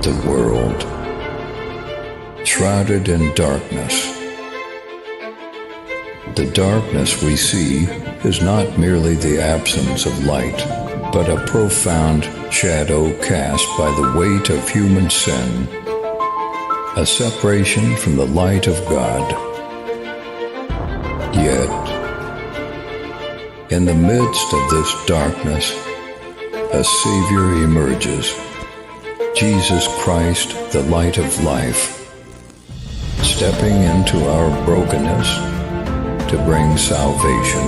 the world, shrouded in darkness. The darkness we see is not merely the absence of light, but a profound shadow cast by the weight of human sin, a separation from the light of God. Yet, in the midst of this darkness, a Savior emerges, Jesus Christ, the light of life, stepping into our brokenness to bring salvation.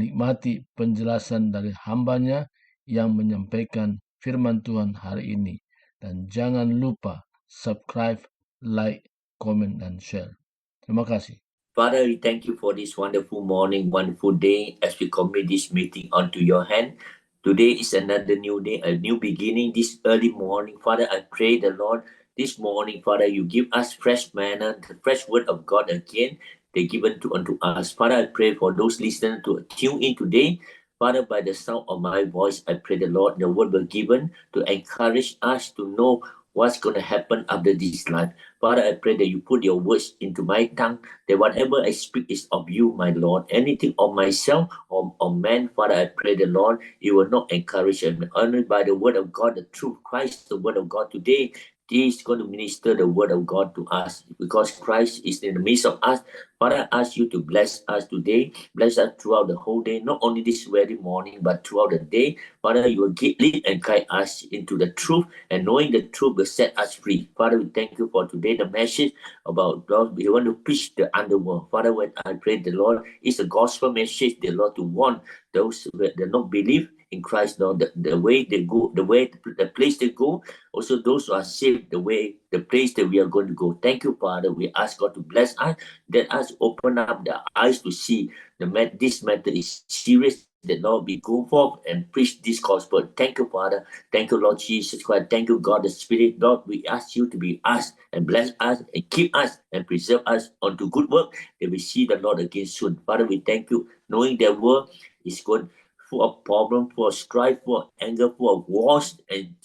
Nikmati penjelasan dari hambanya yang menyampaikan firman Tuhan hari ini. Dan jangan lupa subscribe, like, comment, dan share. Terima kasih. Father, we thank you for this wonderful morning, wonderful day as we commit this meeting unto your hand. Today is another new day, a new beginning this early morning. Father, I pray the Lord this morning, Father, you give us fresh manna, the fresh word of God again, they given to unto us. Father, I pray for those listeners to tune in today. Father, by the sound of my voice, I pray the Lord, the word will given to encourage us to know what's going to happen after this life. Father, I pray that you put your words into my tongue, that whatever I speak is of you, my Lord. Anything of myself or of man, Father, I pray the Lord, you will not encourage me. Only by the word of God, the truth, Christ, the word of God today, He is going to minister the word of God to us because Christ is in the midst of us. Father, I ask you to bless us today, bless us throughout the whole day, not only this very morning, but throughout the day. Father, you will lead and guide us into the truth, and knowing the truth will set us free. Father, we thank you for today, the message about God. We want to preach the underworld. Father, when I pray the Lord, it's a gospel message, the Lord, to warn those that do not believe in Christ, Lord, the way they go, the place they go, also those who are saved, the place that we are going to go. Thank you, Father. We ask God to bless us, let us open up the eyes to see this matter is serious. That Lord, we go forth and preach this gospel. Thank you, Father. Thank you, Lord Jesus Christ. Thank you, God the Spirit. Lord, we ask you to be us and bless us and keep us and preserve us unto good work that we see the Lord again soon. Father, we thank you, knowing the world is good, full of problems, full of strife, full of anger, full of wars and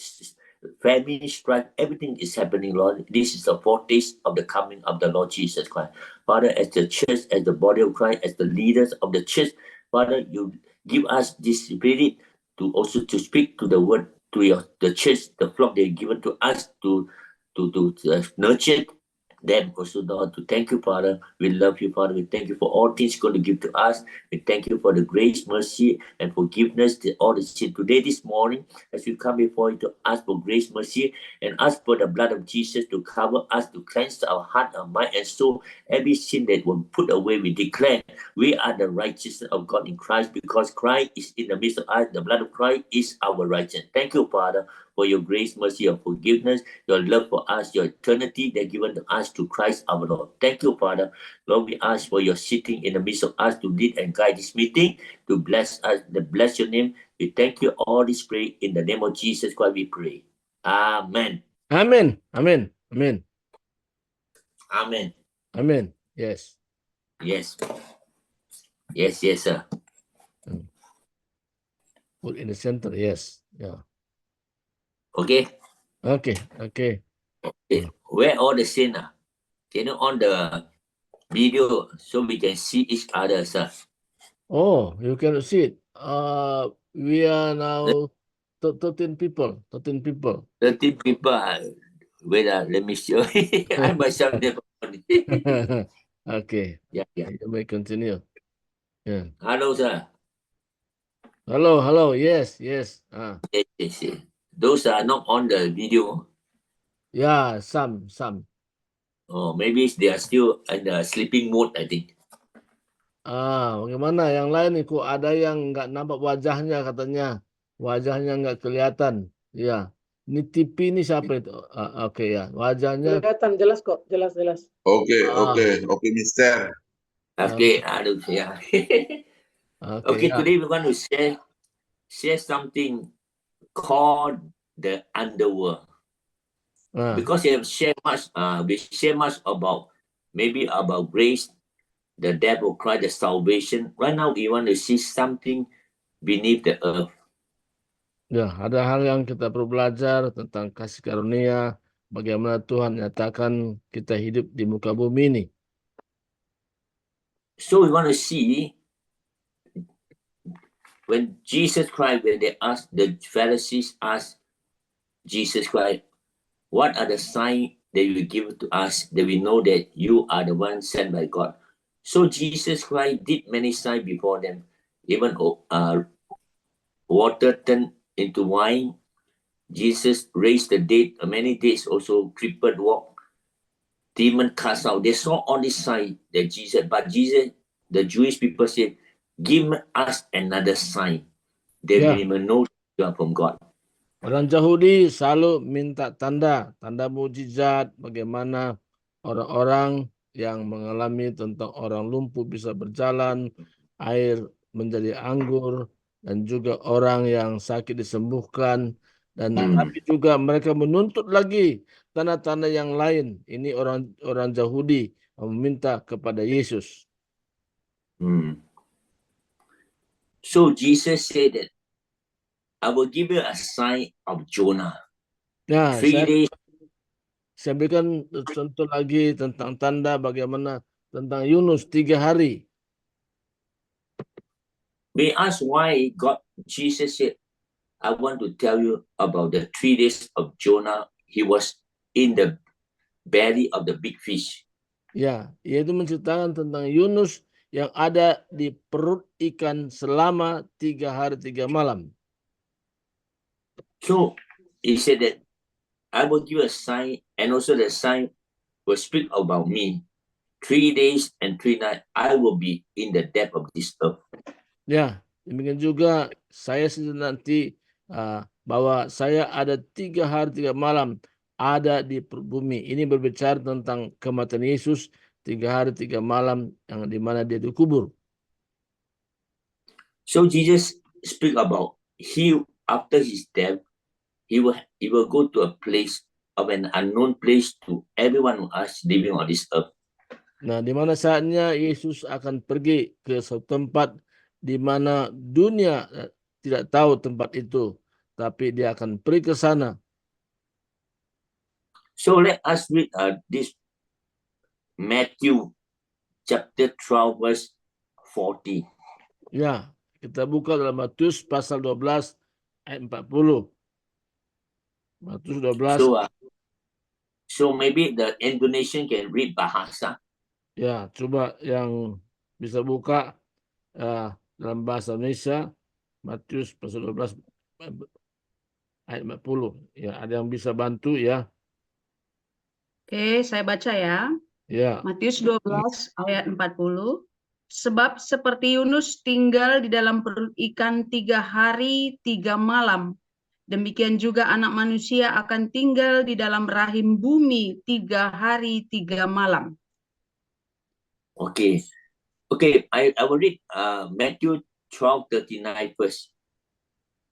famine, strife. Everything is happening, Lord. This is the foretaste of the coming of the Lord Jesus Christ. Father, as the church, as the body of Christ, as the leaders of the church, Father, you give us this spirit to also to speak to the word, to the church, the flock they given to us to nurture them also, Lord, to thank you, Father. We love you, Father. We thank you for all things you're going to give to us. We thank you for the grace, mercy, and forgiveness, all the sin. Today, this morning, as we come before you to ask for grace, mercy, and ask for the blood of Jesus to cover us, to cleanse our heart, our mind, and soul. Every sin that will put away, we declare we are the righteousness of God in Christ, because Christ is in the midst of us. The blood of Christ is our righteousness. Thank you, Father, for your grace, mercy, and forgiveness, your love for us, your eternity that given to us to Christ our Lord. Thank you, Father. Lord, we ask for your sitting in the midst of us to lead and guide this meeting, to bless us, to bless your name. We thank you. All this pray in the name of Jesus Christ we pray. Amen. Amin. Amin. Amin. Amen. Amin. Yes. Yes. Yes, yes, sir. Put in the center. Yes. Yeah. Okay. Okay. Okay. Where all the sin are? Can you on the video so we can see each other, sir? Oh, you cannot see it. We are now 13 people. 13 people. 13 people. Wait, let me show. I myself never. Okay. Yeah. You may continue. Yeah. Hello, sir. Hello. Yes. Yes. Those are not on the video. Yeah, some. Oh, maybe they are still in the sleeping mode, I think. Bagaimana yang lain nih? Kok ada yang nggak nampak wajahnya katanya. Wajahnya nggak kelihatan. Ya. Ini TV ini siapa itu? Oke ya. Wajahnya. Kelihatan jelas kok, jelas. Oke, Mister. Okay, yeah. Okay, ya. today we want to share something called the underworld. Because we share much about grace, the death of Christ, the salvation. Right now, we want to see something beneath the earth. Ya, ada hal yang kita perlu belajar tentang kasih karunia, bagaimana Tuhan nyatakan kita hidup di muka bumi ini. So we want to see when Jesus Christ, when the Pharisees asked Jesus Christ, what are the signs that you give to us that we know that you are the one sent by God? So Jesus Christ did many signs before them, even water turned into wine. Jesus raised the dead, many days also crippled walk, demon cast out. They saw all these signs that Jesus, but Jesus, the Jewish people said, give us another sign that we may know you are from God. Orang Yahudi selalu minta tanda mujizat, bagaimana orang-orang yang mengalami tentang orang lumpuh bisa berjalan, air menjadi anggur, dan juga orang yang sakit disembuhkan. Dan tapi juga mereka menuntut lagi tanda-tanda yang lain. Ini orang Yahudi meminta kepada Yesus. So Jesus said that I will give you a sign of Jonah. Nah, 3 days. Saya berikan contoh lagi tentang tanda bagaimana tentang Yunus 3 hari. We ask why Jesus said, I want to tell you about the 3 days of Jonah. He was in the belly of the big fish. Ya, yaitu menceritakan tentang Yunus yang ada di perut ikan selama 3 hari 3 malam. So he said that I will give a sign, and also the sign will speak about me. 3 days and 3 nights I will be in the depth of this earth. Ya, demikian juga saya nanti bahwa saya ada 3 hari 3 malam ada di bumi. Ini berbicara tentang kematian Yesus 3 hari 3 malam yang dimana dia dikubur. So Jesus speak about after his death, he will go to a place of an unknown place to everyone of us living on this earth. Nah, di mana saatnya Yesus akan pergi ke suatu tempat di mana dunia tidak tahu tempat itu, tapi dia akan pergi ke sana. So let us read this Matthew chapter 12 verse 40. Ya, kita buka dalam Matius pasal 12 ayat 40. Matius 12. So maybe the Indonesian can read bahasa. Ya, coba yang bisa buka dalam bahasa Indonesia Matius pasal 12 ayat 40. Ya, ada yang bisa bantu ya? Oke, saya baca ya. Ya. Matius 12 ayat 40. Sebab seperti Yunus tinggal di dalam perut ikan 3 hari 3 malam, demikian juga Anak Manusia akan tinggal di dalam rahim bumi 3 hari 3 malam. Okay, I will read Matthew 12:39 first.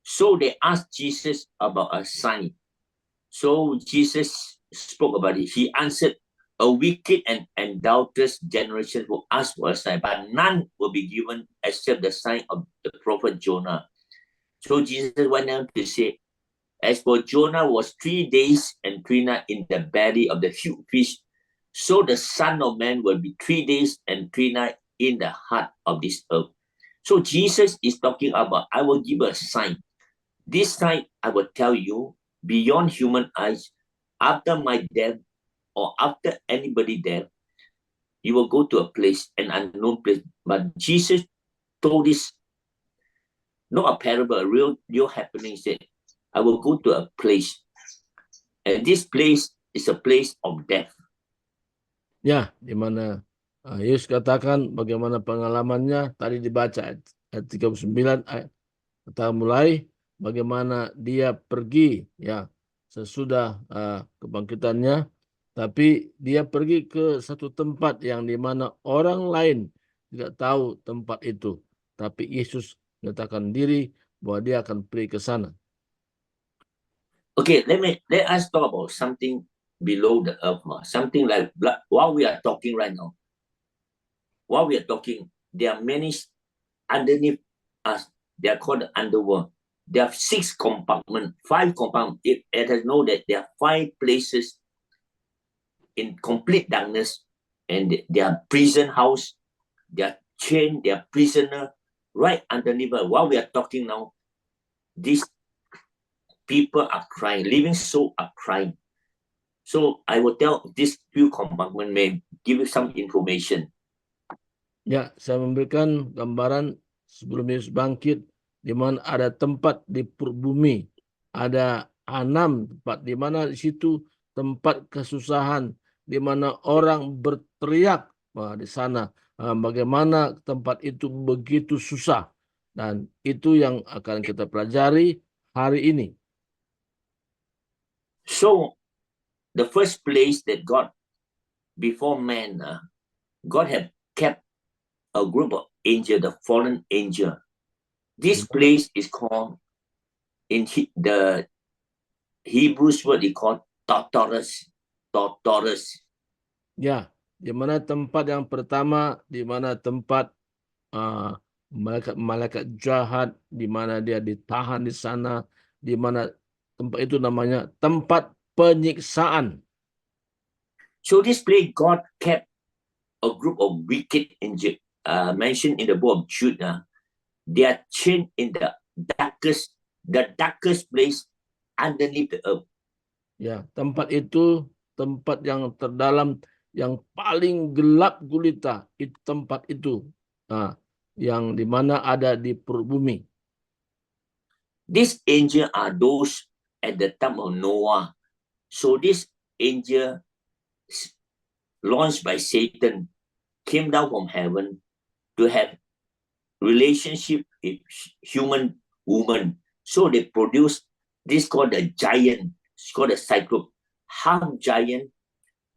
So they asked Jesus about a sign. So Jesus spoke about it. He answered, a wicked and doubtless generation will ask for a sign, but none will be given except the sign of the prophet Jonah. So Jesus went on to say, as for Jonah was 3 days and 3 nights in the belly of the huge fish, so the Son of Man will be 3 days and 3 nights in the heart of this earth. So Jesus is talking about, I will give a sign. This sign I will tell you beyond human eyes. After my death or after anybody death, you will go to a place, an unknown place. But Jesus told this, not a parable, a real happening. He said, I will go to a place, and this place is a place of death. Ya, di mana Yesus katakan bagaimana pengalamannya tadi dibaca ayat 39 kita mulai bagaimana dia pergi ya sesudah kebangkitannya, tapi dia pergi ke satu tempat yang di mana orang lain tidak tahu tempat itu, tapi Yesus menyatakan diri bahwa dia akan pergi ke sana. Okay, let us talk about something below the earth, something like while we are talking right now. While we are talking, there are many underneath us. They are called the underworld. There are 6 compartments, 5 compartments. It has know that there are 5 places in complete darkness, and their prison house, their chain, their prisoner, right underneath. While we are talking now, these people are crying, living soul are crying. So I will tell these few compartments may give you some information. Ya, saya memberikan gambaran sebelum Yesus bangkit, di mana ada tempat di perut bumi, ada 6 tempat, di mana di situ tempat kesusahan, di mana orang berteriak di sana, bagaimana tempat itu begitu susah, dan itu yang akan kita pelajari hari ini. So the first place that God, before man, God had kept a group of angels, the fallen angel. This place is called, in the Hebrews word, it called Tartarus. Tartarus. Ya, di mana tempat yang pertama, di mana tempat malaikat-malaikat jahat, di mana dia ditahan di sana, di mana tempat itu namanya tempat penyiksaan. So this place, God kept a group of wicked angels, mentioned in the book of Jude. They are chained in the darkest place underneath the earth. Ya, tempat itu tempat yang terdalam, yang paling gelap gulita, itu tempat itu, yang dimana ada di perut bumi. These angels are those at the time of Noah. So this angel, launched by Satan, came down from heaven to have relationship with human woman. So they produced this called a giant. It's called a cyclops, half giant,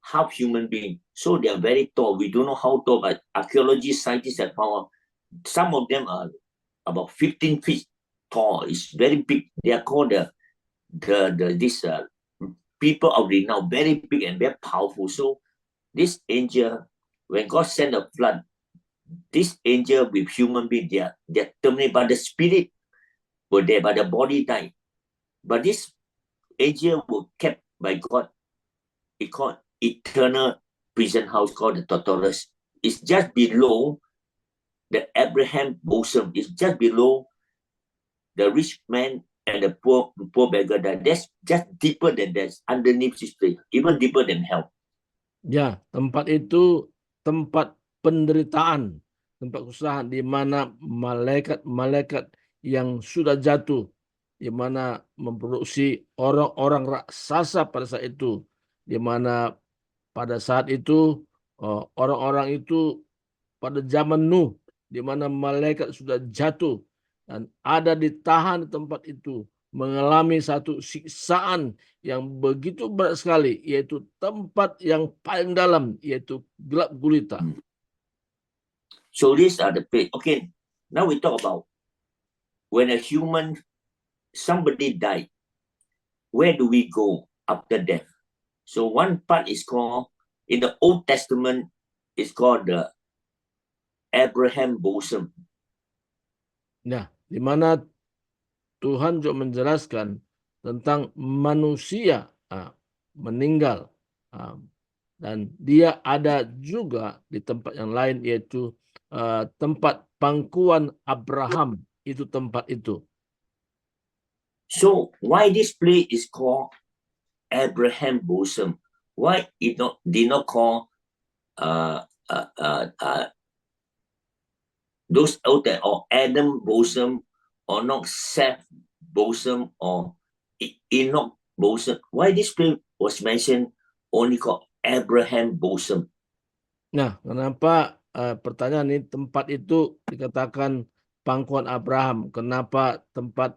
half human being. So they are very tall. We don't know how tall, but archaeology scientists have found out some of them are about 15 feet tall. It's very big. They are called these people of renown, very big and very powerful. So this angel, when God sent a flood, this angel with human being, they are terminated, but the spirit were there, but the body died. But this angel were kept by God. It's called eternal prison house, called the Tartarus. It's just below the Abraham bosom. It's just below the rich man and the poor beggar. That's just deeper than that, underneath this place, even deeper than hell. Ya, tempat itu tempat penderitaan, tempat kesusahan, di mana malaikat-malaikat yang sudah jatuh, di mana memproduksi orang-orang raksasa pada saat itu, di mana pada saat itu orang-orang itu pada zaman Nuh, di mana malaikat sudah jatuh dan ada ditahan di tempat itu, mengalami satu siksaan yang begitu berat sekali, yaitu tempat yang paling dalam, yaitu gelap gulita. So these are the place. Okay, now we talk about when somebody died, where do we go after death? So one part is called, in the Old Testament, it's called the Abraham bosom. Nah, di mana Tuhan juga menjelaskan tentang manusia meninggal, dan dia ada juga di tempat yang lain, yaitu tempat pangkuan Abraham, itu tempat itu. So why this place is called Abraham bosom? Why it did not call those out there, or Adam bosom, or not Seth bosom, or Enoch bosom? Why this place was mentioned only called Abraham bosom? Nah, kenapa pertanyaan ini, tempat itu dikatakan pangkuan Abraham? Kenapa tempat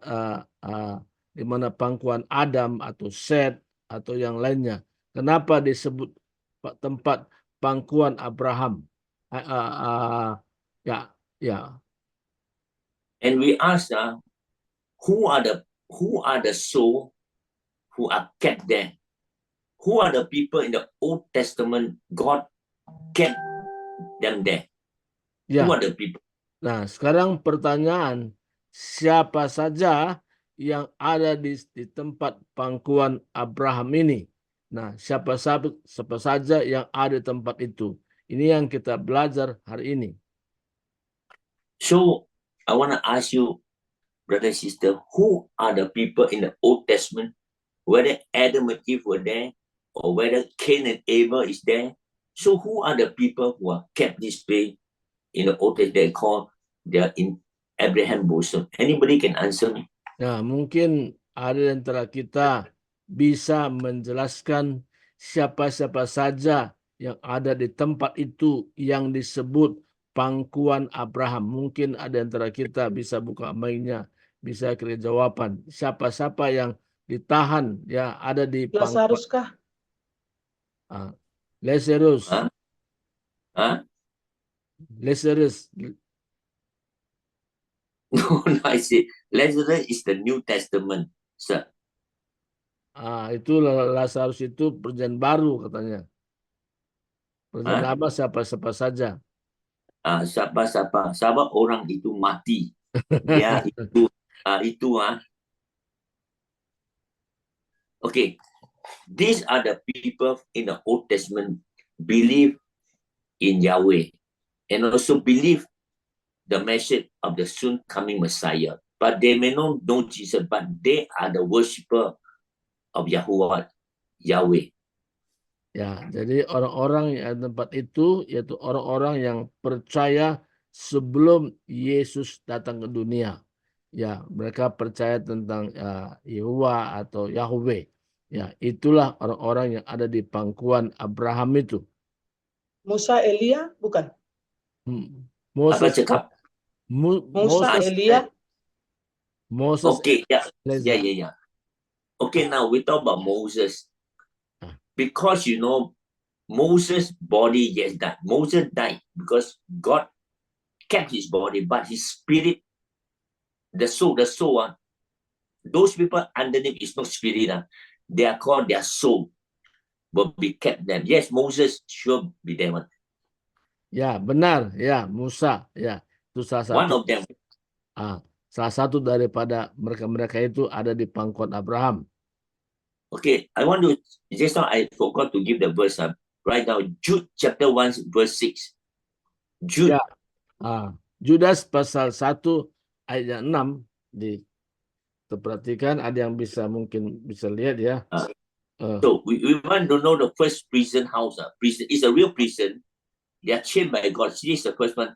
di mana pangkuan Adam atau Seth atau yang lainnya? Kenapa disebut tempat pangkuan Abraham? Ya. And we ask, who are the soul who are kept there? Who are the people in the Old Testament God kept them there? Ya. Who are the people? Nah, sekarang pertanyaan, siapa saja yang ada di tempat pangkuan Abraham ini? Nah, siapa saja yang ada di tempat itu. Ini yang kita belajar hari ini. So I want to ask you, brother and sister, who are the people in the Old Testament, whether Adam and Eve were there, or whether Cain and Abel is there? So who are the people who are kept this way in the Old Testament? They are in Abraham bosom. Anybody can answer me? Nah, mungkin ada di antara kita bisa menjelaskan siapa-siapa saja yang ada di tempat itu yang disebut pangkuan Abraham. Mungkin ada di antara kita bisa buka mic-nya, bisa kirim jawaban. Siapa-siapa yang ditahan ya ada di pangkuan. Lazarus kah? Lazarus. Huh? Huh? Lazarus. No, I say Lazarus is the New Testament, sir. Itu Lazarus itu perjanjian baru katanya. Perjanjian lama siapa-siapa saja. Siapa orang itu mati. Dia itu. Okay, these are the people in the Old Testament believe in Yahweh and also believe the message of the soon coming Messiah. But they may not know Jesus, but they are the worshipper of Yahweh. Ya, jadi orang-orang yang ada di tempat itu yaitu orang-orang yang percaya sebelum Yesus datang ke dunia. Ya, mereka percaya tentang Yehovah atau Yahweh. Ya, itulah orang-orang yang ada di pangkuan Abraham itu. Musa, Elia, bukan? Apa cakap? Musa, Elia. Moses. Okay, yeah. Okay, now we talk about Moses. Because you know, Moses' body died. Moses died because God kept his body, but his spirit, the soul, those people underneath is not spirit. They are called their soul. But we kept them. Yes, Moses should be there. Ya, benar. Ya, Musa. Ya, itu salah satu. One of them. Salah satu daripada mereka itu ada di pangkuan Abraham. Okay, I want to, just now I forgot to give the verse right now, Jude chapter 1 verse 6. Jude. Ya. Judas pasal 1 ayat 6 diperhatikan, ada yang mungkin bisa lihat ya. So we want to know the first prison house. Prison is a real prison. They are chained by God. This is the first one.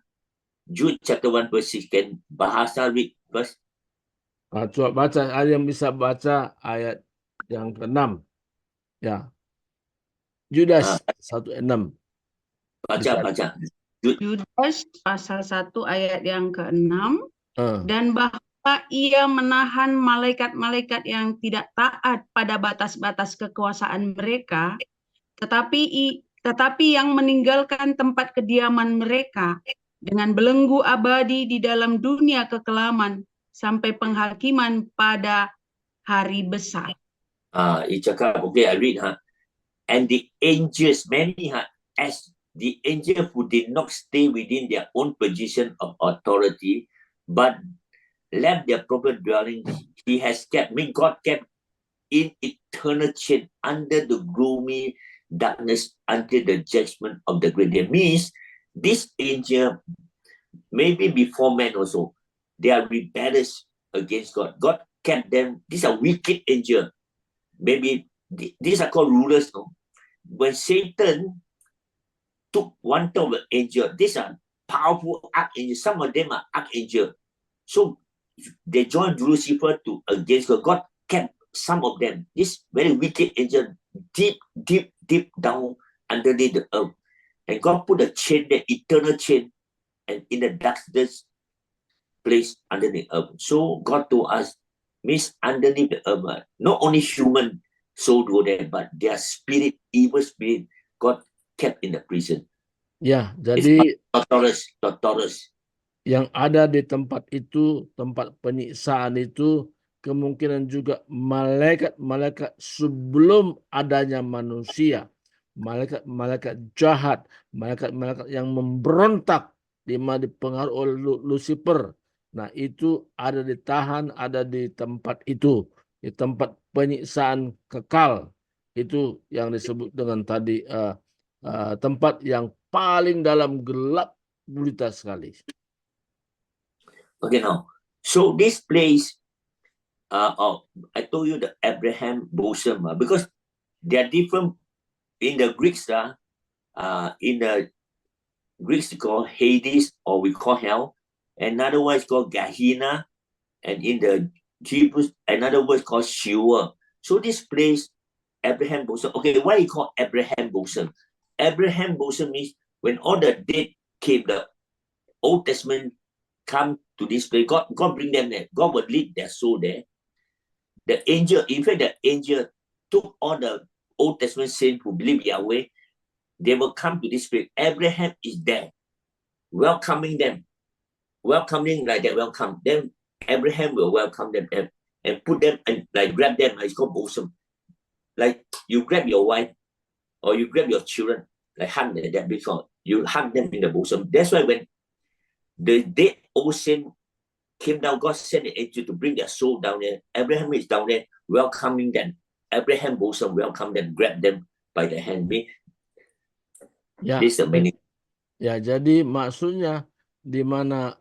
Jude chapter 1 verse 6. Can Bahasa read first? Coba baca, ada yang bisa baca ayat yang ke-6. Ya. Judas 1:6. Baca. Judas pasal 1 ayat yang ke-6. Dan bahwa ia menahan malaikat-malaikat yang tidak taat pada batas-batas kekuasaan mereka, tetapi yang meninggalkan tempat kediaman mereka dengan belenggu abadi di dalam dunia kekelaman sampai penghakiman pada hari besar. Okay, I read. And the angels, many as the angel who did not stay within their own position of authority, but left their proper dwelling, he has kept, God kept in eternal chain under the gloomy darkness until the judgment of the great day. Means this angel, maybe before man also, they are rebellious against God. God kept them. These are wicked angels. Maybe these are called rulers. No? When Satan took one of the angel, these are powerful archangels. Some of them are archangels. So they joined Lucifer against God. God kept some of them. This very wicked angel deep down underneath the earth. And God put a chain, the eternal chain, and in the darkness place underneath the earth. So God told us, means underneath the earth, not only human soul go there, but their spirit, evil spirit, God kept in the prison. Ya, jadi Torturous. Yang ada di tempat itu, tempat penyiksaan itu, kemungkinan juga malaikat-malaikat sebelum adanya manusia, malaikat-malaikat jahat, malaikat-malaikat yang memberontak dipengaruhi oleh Lucifer. Nah, itu ada ditahan, ada di tempat itu, di tempat penyiksaan kekal. Itu yang disebut dengan tadi tempat yang paling dalam gelap gulita sekali. Okay, now, so this place, I told you the Abraham bosom, because they are different in the Greeks. In the Greeks, called Hades, or we call hell. Another one is called Gehenna, and in the Hebrews, another word is called Sheol. So this place, Abraham bosom. Okay, why you call Abraham bosom? Abraham bosom means when all the dead came, the Old Testament come to this place. God bring them there. God will lead their soul there. The angel, in fact, the angel took all the Old Testament saints who believe Yahweh. They will come to this place. Abraham is there, welcoming them, welcoming like that. Welcome them. Abraham will welcome them and put them and like grab them. It's called bosom. Like you grab your wife or you grab your children, like hug them before you hug them in the bosom. That's why when the dead old saint came down, God sent an angel to bring their soul down there. Abraham is down there welcoming them. Abraham bosom welcome them, grab them by the hand. Ya, This is the meaning. ya, jadi maksudnya di mana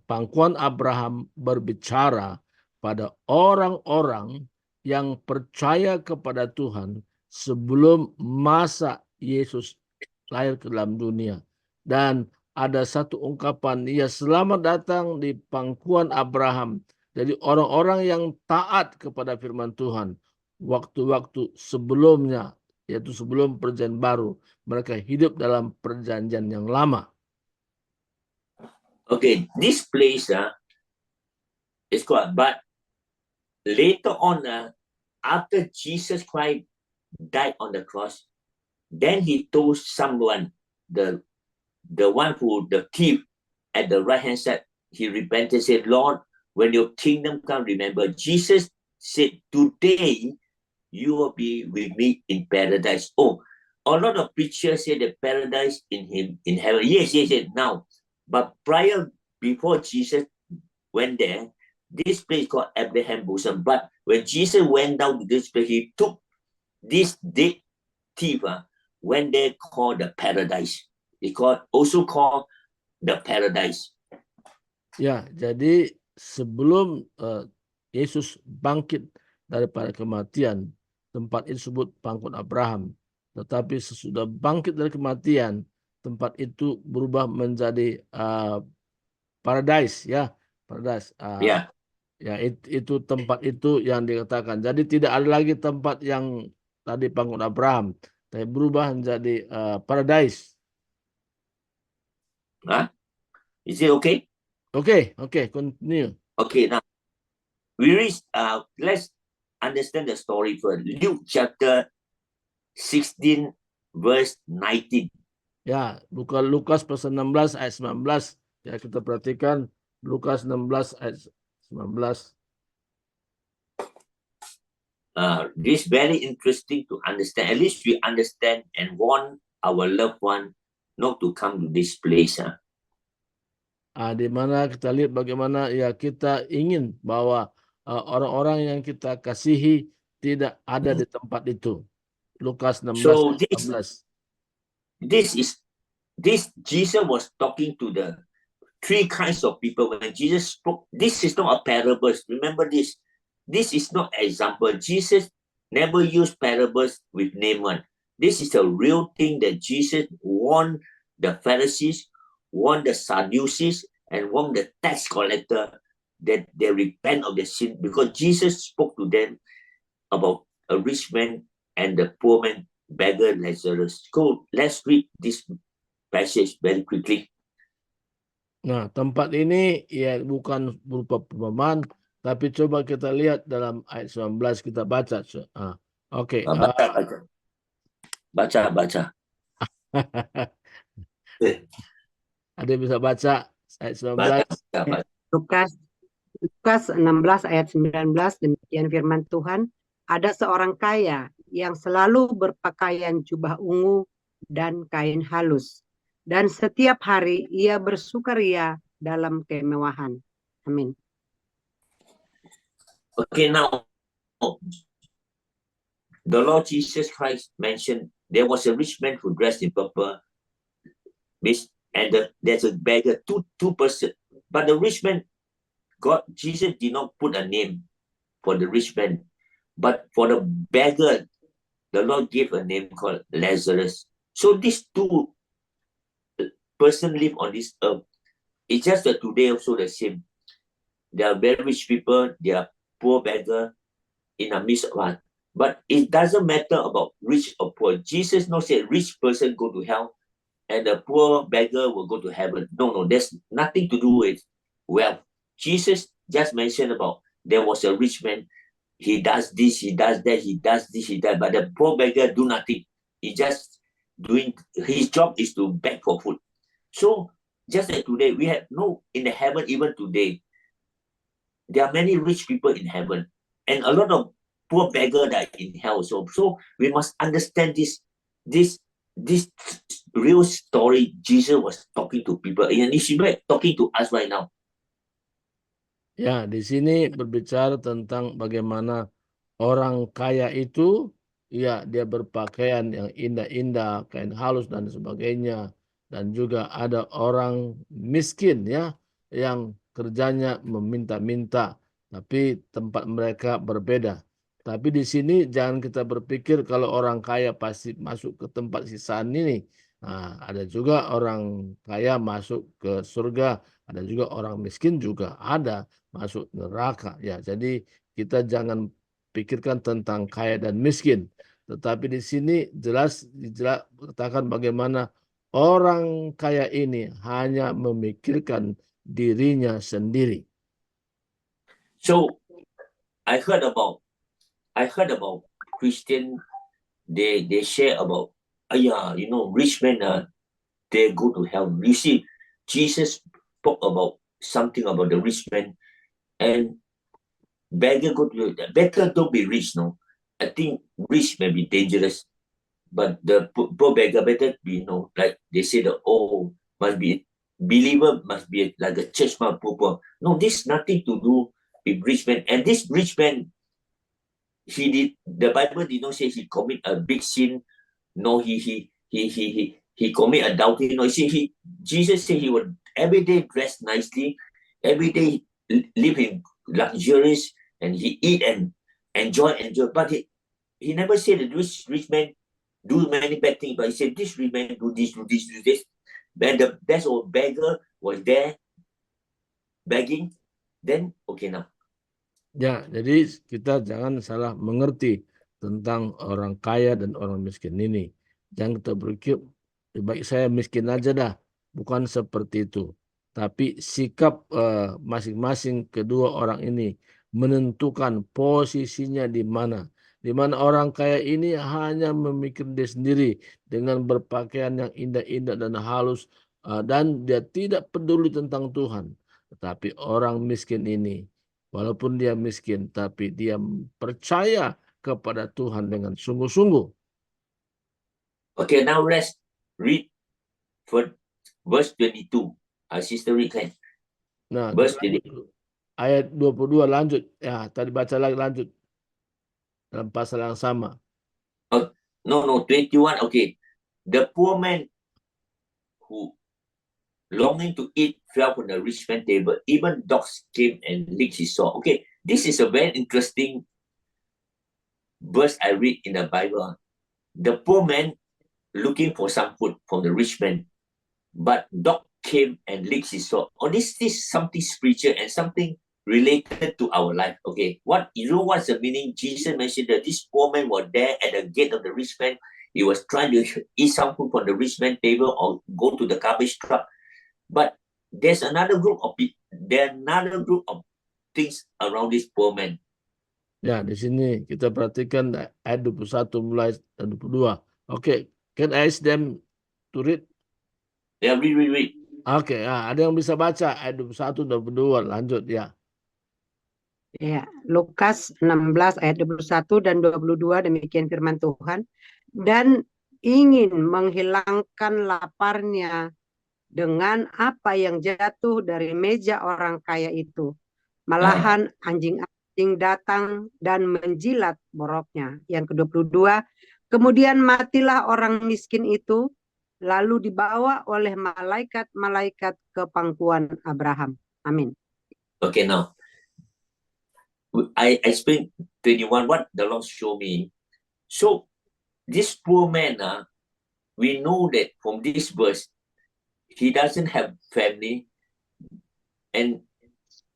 pangkuan Abraham berbicara pada orang-orang yang percaya kepada Tuhan sebelum masa Yesus lahir ke dalam dunia. Dan ada satu ungkapan, ya selamat datang di pangkuan Abraham. Jadi orang-orang yang taat kepada firman Tuhan waktu-waktu sebelumnya, yaitu sebelum perjanjian baru, mereka hidup dalam perjanjian yang lama. Okay, this place is called, but later on, after Jesus Christ died on the cross, then he told someone, the thief at the right hand side, he repented, said, Lord, when your kingdom come, remember, Jesus said, today you will be with me in paradise. Oh, a lot of preachers say that paradise in heaven. Yes, now. But before Jesus went there, this place called Abraham bosom. But when Jesus went down to this place, he took this dead thief, when they called the paradise. It's also called the paradise. Ya, jadi sebelum Yesus bangkit daripada kematian, tempat itu disebut pangkuan Abraham. Tetapi sesudah bangkit dari kematian, tempat itu berubah menjadi paradise, ya, paradise. Yeah. Ya, itu tempat itu yang dikatakan. Jadi tidak ada lagi tempat yang tadi pangkuan Abraham, tapi berubah menjadi paradise. Is it okay? Okay, continue. Okay, now we reach. Let's understand the story first. Luke chapter 16, verse 19. Ya, Lukas pasal 16 ayat 19. Ya, kita perhatikan Lukas 16 ayat 19. This very interesting to understand. At least we understand and want our loved one not to come to this place. Di mana kita lihat bagaimana ya kita ingin bahwa orang-orang yang kita kasihi tidak ada di tempat itu. Lukas 16 So ayat 19. this Jesus was talking to the three kinds of people. When Jesus spoke, this is not a parables. Remember this. This is not an example. Jesus never used parables with Naaman. This is a real thing that Jesus warned the Pharisees, warned the Sadducees, and warned the tax collector that they repent of their sin, because Jesus spoke to them about a rich man and the poor man, beggar Lazarus. Go, let's read this passage very quickly. Nah, tempat ini ya bukan berupa perumpamaan, tapi coba kita lihat dalam ayat 19 kita baca. Oke. Baca. Ada yang bisa baca ayat 19? Baca. Lukas 16 ayat 19, demikian firman Tuhan. Ada seorang kaya yang selalu berpakaian jubah ungu dan kain halus. Dan setiap hari ia bersukaria dalam kemewahan. Amin. Okay, now the Lord Jesus Christ mentioned there was a rich man who dressed in purple, and there's a beggar, two person. But the rich man, Jesus did not put a name for the rich man, but for the beggar, the Lord gave a name called Lazarus. So these two person live on this earth. It's just that today also the same. There are very rich people, they are poor beggar in a midst of us. But it doesn't matter about rich or poor. Jesus not say rich person go to hell and the poor beggar will go to heaven. No, there's nothing to do with wealth. Jesus just mentioned about there was a rich man. He does this, he does that, he does this, he does. But the poor beggar do nothing. He just doing, his job is to beg for food. So just like today, we have in the heaven, even today, there are many rich people in heaven and a lot of poor beggar that are in hell. So we must understand this real story. Jesus was talking to people and he's talking to us right now. Ya, di sini berbicara tentang bagaimana orang kaya itu, ya dia berpakaian yang indah-indah, kain halus dan sebagainya. Dan juga ada orang miskin ya, yang kerjanya meminta-minta, tapi tempat mereka berbeda. Tapi di sini jangan kita berpikir kalau orang kaya pasti masuk ke tempat sisaan ini. Nah, ada juga orang kaya masuk ke surga, ada juga orang miskin juga ada masuk neraka. Ya, jadi kita jangan pikirkan tentang kaya dan miskin. Tetapi di sini jelas katakan bagaimana orang kaya ini hanya memikirkan dirinya sendiri. So I heard about Christian, they share about rich men they go to hell. You see, Jesus spoke about something about the rich man and beggar go to better don't be rich. No, I think rich may be dangerous, but the poor beggar better be like they say must be believer must be like a church man poor. No, this nothing to do with rich man. And this rich man, the Bible did not say he commit a big sin. No, he commit adultery. No, Jesus said he would every day dress nicely, every day live in luxurious, and he eat and enjoy. But he never said that this rich man do many bad things. But he said this rich man do this. Then the best old beggar was there begging. Then okay now. Ya, jadi kita jangan salah mengerti tentang orang kaya dan orang miskin ini. Jangan kita berpikir, baik saya miskin aja dah. Bukan seperti itu. Tapi sikap masing-masing kedua orang ini menentukan posisinya di mana. Di mana orang kaya ini hanya memikir diri sendiri dengan berpakaian yang indah-indah dan halus. Dan dia tidak peduli tentang Tuhan. Tetapi orang miskin ini, walaupun dia miskin, tapi dia percaya kepada Tuhan dengan sungguh-sungguh. Okay, now let's read for verse 22. Our sister read kan? Nah, verse 22. Ayat 22 lanjut. Ya, tadi baca lagi lanjut. Dalam pasal yang sama. No, 21. Okay. The poor man who longing to eat fell from the rich man's table. Even dogs came and licked his sore. Okay, this is a very interesting verse I read in the Bible. The poor man looking for some food from the rich man, but dog came and licked his sore. Oh, this is something spiritual and something related to our life. Okay, what's the meaning? Jesus mentioned that this poor man was there at the gate of the rich man. He was trying to eat some food from the rich man's table or go to the garbage truck. But there's another group of things around this poor man. Ya, di sini kita perhatikan ayat 21 mulai 22. Okay, can I ask them to read? Yeah, read. Okay, ada yang bisa baca ayat 21 dan 22, lanjut ya. Ya, Lukas 16 ayat 21 dan 22 demikian firman Tuhan. Dan ingin menghilangkan laparnya dengan apa yang jatuh dari meja orang kaya itu. Malahan anjing asing datang dan menjilat boroknya. Yang ke-22, kemudian matilah orang miskin itu, lalu dibawa oleh malaikat-malaikat ke pangkuan Abraham. Amin. Okay, now I explain 21 what the Lord showed me. So this poor man, we know that from this verse, he doesn't have family, and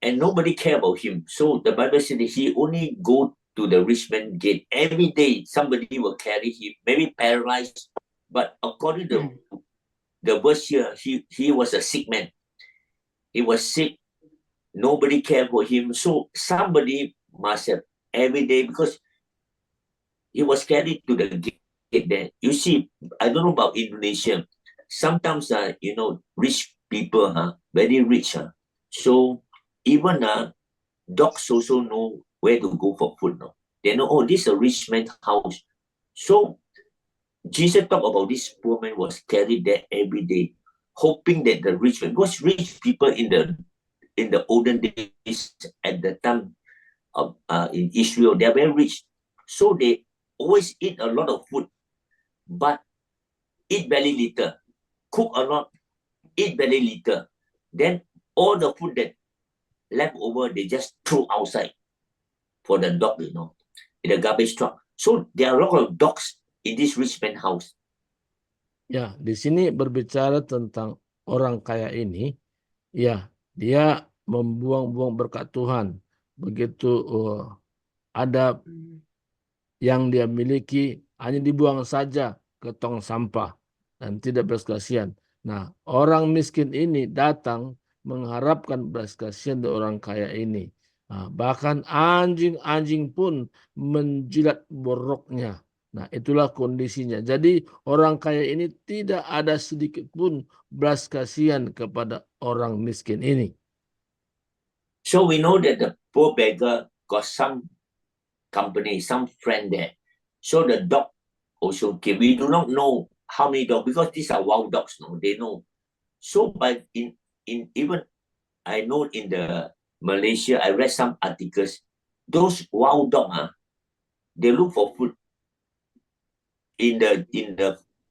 nobody care about him. So the Bible said that he only go to the rich man gate every day. Somebody will carry him, maybe paralyzed, but according to the verse here, he was a sick man. He was sick. Nobody cared for him. So somebody must have every day, because he was carried to the gate there. You see, I don't know about Indonesia. Sometimes, rich people, very rich. So even dogs also know where to go for food. No? They know, oh, this is a rich man's house. So Jesus talked about this poor man was carried there every day, hoping that the rich man, because rich people in the olden days, at the time of in Israel, they are very rich. So they always eat a lot of food, but eat very little. Cook a lot, eat very little. Then all the food that left over, they just throw outside for the dog, in the garbage truck. So there are a lot of dogs in this rich man's house. Ya, di sini berbicara tentang orang kaya ini, ya, dia membuang-buang berkat Tuhan. Begitu ada yang dia miliki hanya dibuang saja ke tong sampah dan tidak belas kasihan. Nah, orang miskin ini datang mengharapkan belas kasihan dari orang kaya ini. Nah, bahkan anjing-anjing pun menjilat boroknya. Nah, itulah kondisinya. Jadi orang kaya ini tidak ada sedikit pun belas kasihan kepada orang miskin ini. So we know that the poor beggar got some company, some friend there. So the dog also came. We do not know how many dogs, because these are wild dogs, no, they know. So but in even I know in the Malaysia, I read some articles, those wild dogs, they look for food in the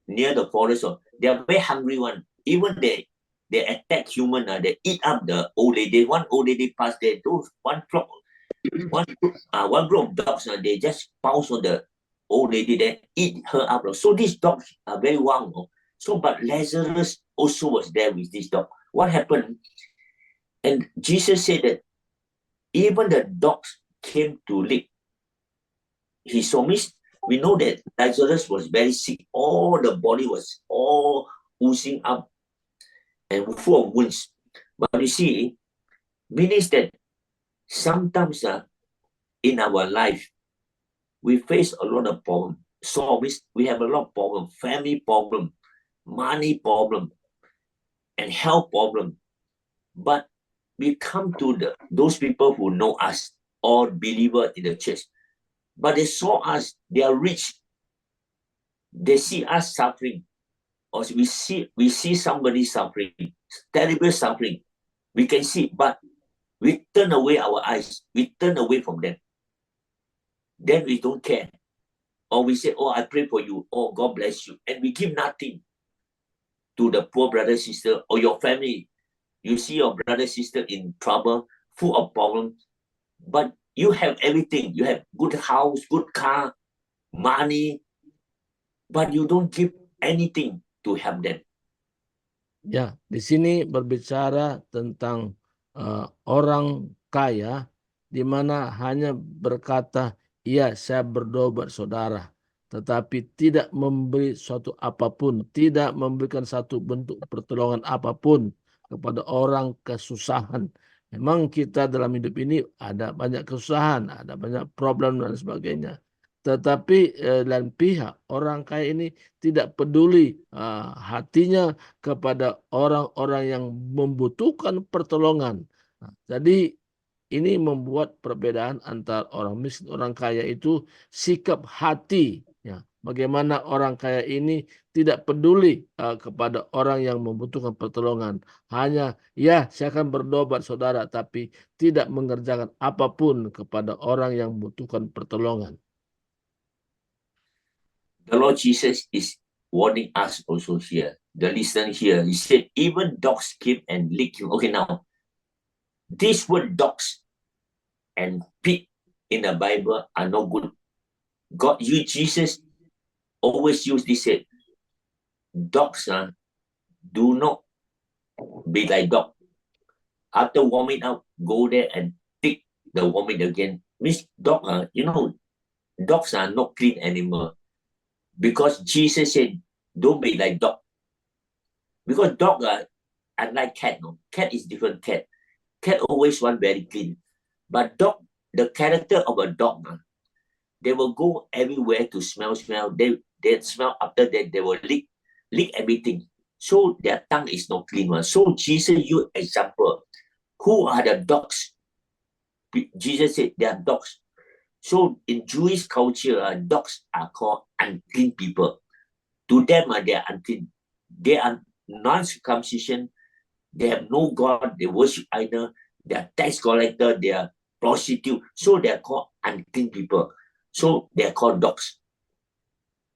near the forest, or they are very hungry one. Even they attack human, they eat up the old lady. One old lady passed there, those one group of dogs, they just pounce on the old lady, then eat her up. So these dogs are very wild. So but Lazarus also was there with this dog. What happened? And Jesus said that even the dogs came to lick his somis. We know that Lazarus was very sick. All the body was all oozing up and full of wounds. But you see, means that sometimes in our life, we face a lot of problems. So we have a lot of problems, family problem, money problem, and health problem. But we come to those people who know us, or believer in the church. But they saw us, they are rich. They see us suffering. Or we see somebody suffering, terrible suffering. We can see, but we turn away our eyes. We turn away from them. Then we don't care. Or we say, oh, I pray for you. Oh, God bless you. And we give nothing to the poor brother, sister, or your family. You see your brother, sister in trouble, full of problems. But you have everything. You have good house, good car, money. But you don't give anything to help them. Ya, di sini berbicara tentang orang kaya di mana hanya berkata, iya saya berdoa buat saudara, tetapi tidak memberi suatu apapun, tidak memberikan satu bentuk pertolongan apapun kepada orang kesusahan. Memang kita dalam hidup ini ada banyak kesusahan, ada banyak problem dan sebagainya. Tetapi lain pihak orang kaya ini tidak peduli hatinya kepada orang-orang yang membutuhkan pertolongan. Nah, jadi ini membuat perbedaan antara orang miskin, orang kaya itu sikap hati. Ya, bagaimana orang kaya ini tidak peduli kepada orang yang membutuhkan pertolongan. Hanya, ya saya akan berdoa saudara, tapi tidak mengerjakan apapun kepada orang yang membutuhkan pertolongan. The Lord Jesus is warning us also here. The listener here, he said, even dogs came and licked him. Okay, now, this word dogs and pig in the Bible are not good. Jesus always use this said, dogs do not be like dog. After warming up, go there and pick the vomit again. Means dog, dogs are not clean animal. Because Jesus said, don't be like dog. Because dog are unlike cat. No? Cat is different cat. Cat always want very clean. But dog, the character of a dog, they will go everywhere to smell. They smell, after that they will lick everything. So their tongue is not clean one. So Jesus used example. Who are the dogs? Jesus said they are dogs. So in Jewish culture, dogs are called unclean people. To them, they are unclean. They are non-circumcision. They have no God. They worship idol. They are tax collector. They are prostitute. So they are called unclean people. So they are called dogs.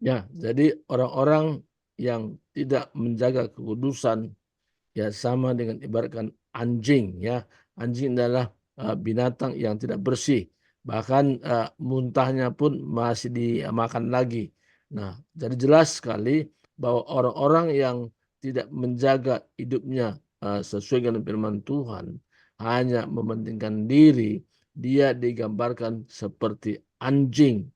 Ya, jadi orang-orang yang tidak menjaga kekudusan ya sama dengan ibaratkan anjing ya. Anjing adalah binatang yang tidak bersih. Bahkan muntahnya pun masih dimakan lagi. Nah, jadi jelas sekali bahwa orang-orang yang tidak menjaga hidupnya sesuai dengan firman Tuhan, hanya mementingkan diri, dia digambarkan seperti anjing.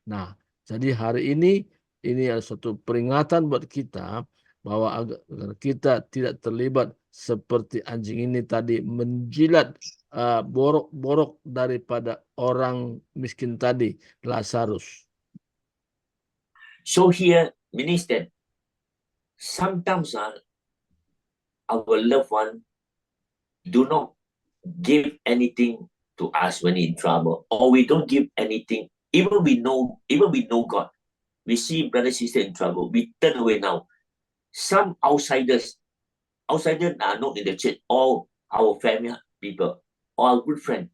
Nah, jadi hari ini adalah suatu peringatan buat kita bahwa agar kita tidak terlibat seperti anjing ini tadi menjilat borok-borok daripada orang miskin tadi, Lazarus. So here, minister, sometimes our loved one do not give anything to us when in trouble, or we don't give anything. Even we know God, we see brother sister in trouble, we turn away now. Some outsiders are not in the church, all our family people, or our good friend,